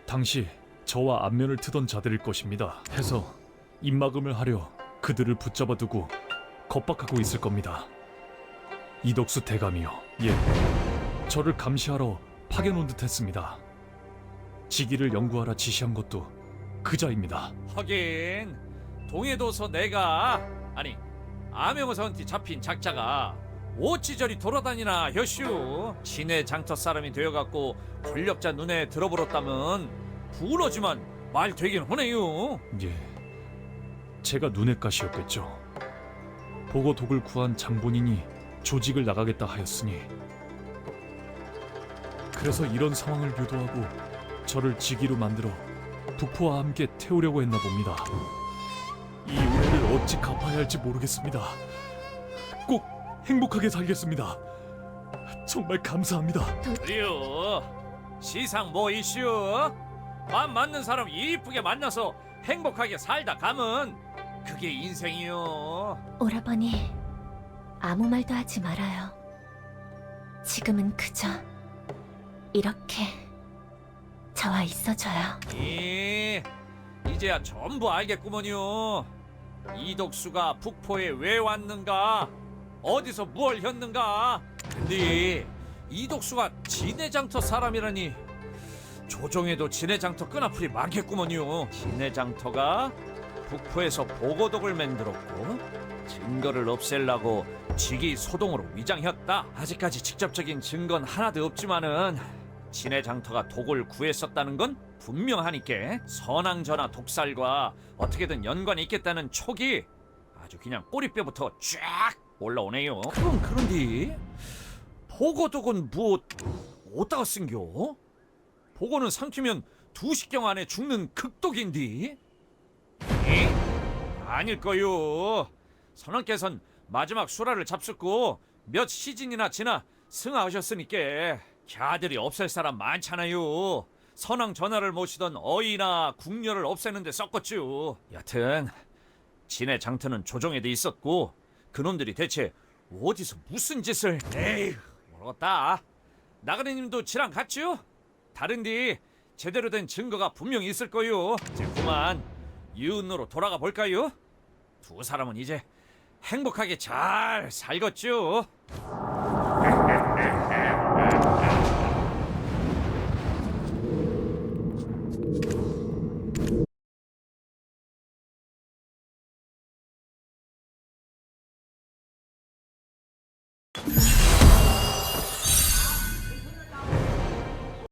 당시 저와 안면을 트던 자들일 것입니다. 해서 입막음을 하려 그들을 붙잡아 두고 겁박하고 있을 겁니다. 이덕수 대감이요. 예, 저를 감시하러 파견 온 듯 했습니다. 직위를 연구하라 지시한 것도 그자입니다. 하긴 동해도서 내가 아니 암영어선티 잡힌 작자가 어찌저리 돌아다니나 여슈. 진해 장터 사람이 되어갖고 권력자 눈에 들어버렸다면 부러지만 말 되긴 하네요. 예, 제가 눈엣 가시였겠죠. 보고 독을 구한 장본인이 조직을 나가겠다 하였으니 그래서 이런 상황을 유도하고 저를 직위로 만들어 북포와 함께 태우려고 했나 봅니다. 이 은혜를 어찌 갚아야 할지 모르겠습니다. 꼭 행복하게 살겠습니다. 정말 감사합니다. 그래요. 시상 뭐 이슈? 맘 맞는 사람 이쁘게 만나서 행복하게 살다 가면 그게 인생이요. 오라버니, 아무 말도 하지 말아요. 지금은 그저 이렇게 저와 있어줘요. 이제야 전부 알겠구먼요. 이덕수가 북포에 왜 왔는가, 어디서 뭘 했는가. 근데 이덕수가 진해장터 사람이라니 조정에도 진해장터 끈앞풀이 많겠구먼요. 진해장터가 북포에서 보고독을 만들었고 증거를 없애려고 직위 소동으로 위장했다. 아직까지 직접적인 증거는 하나도 없지만은 진해장터가 독을 구했었다는 건 분명하니까 선왕전하 독살과 어떻게든 연관이 있겠다는 촉이 아주 그냥 꼬리뼈부터 쫙 올라오네요. 그런데 보고독은 뭐 어디다가 쓴겨? 보고는 삼키면 2시경 안에 죽는 극독인디? 아닐 거요. 선왕께선 마지막 수라를 잡숫고 몇 시즌이나 지나 승하하셨으니까 갸들이 없앨 사람 많잖아요. 선왕 전하를 모시던 어이나 궁녀를 없애는데 썼겠죠. 여튼 진해 장터는 조정에도 있었고 그놈들이 대체 어디서 무슨 짓을... 에이, 모르겠다. 나그네님도 지랑 같죠? 다른디 제대로 된 증거가 분명히 있을 거요. 이제 그만 유은으로 돌아가 볼까요? 두 사람은 이제 행복하게 잘 살겠죠.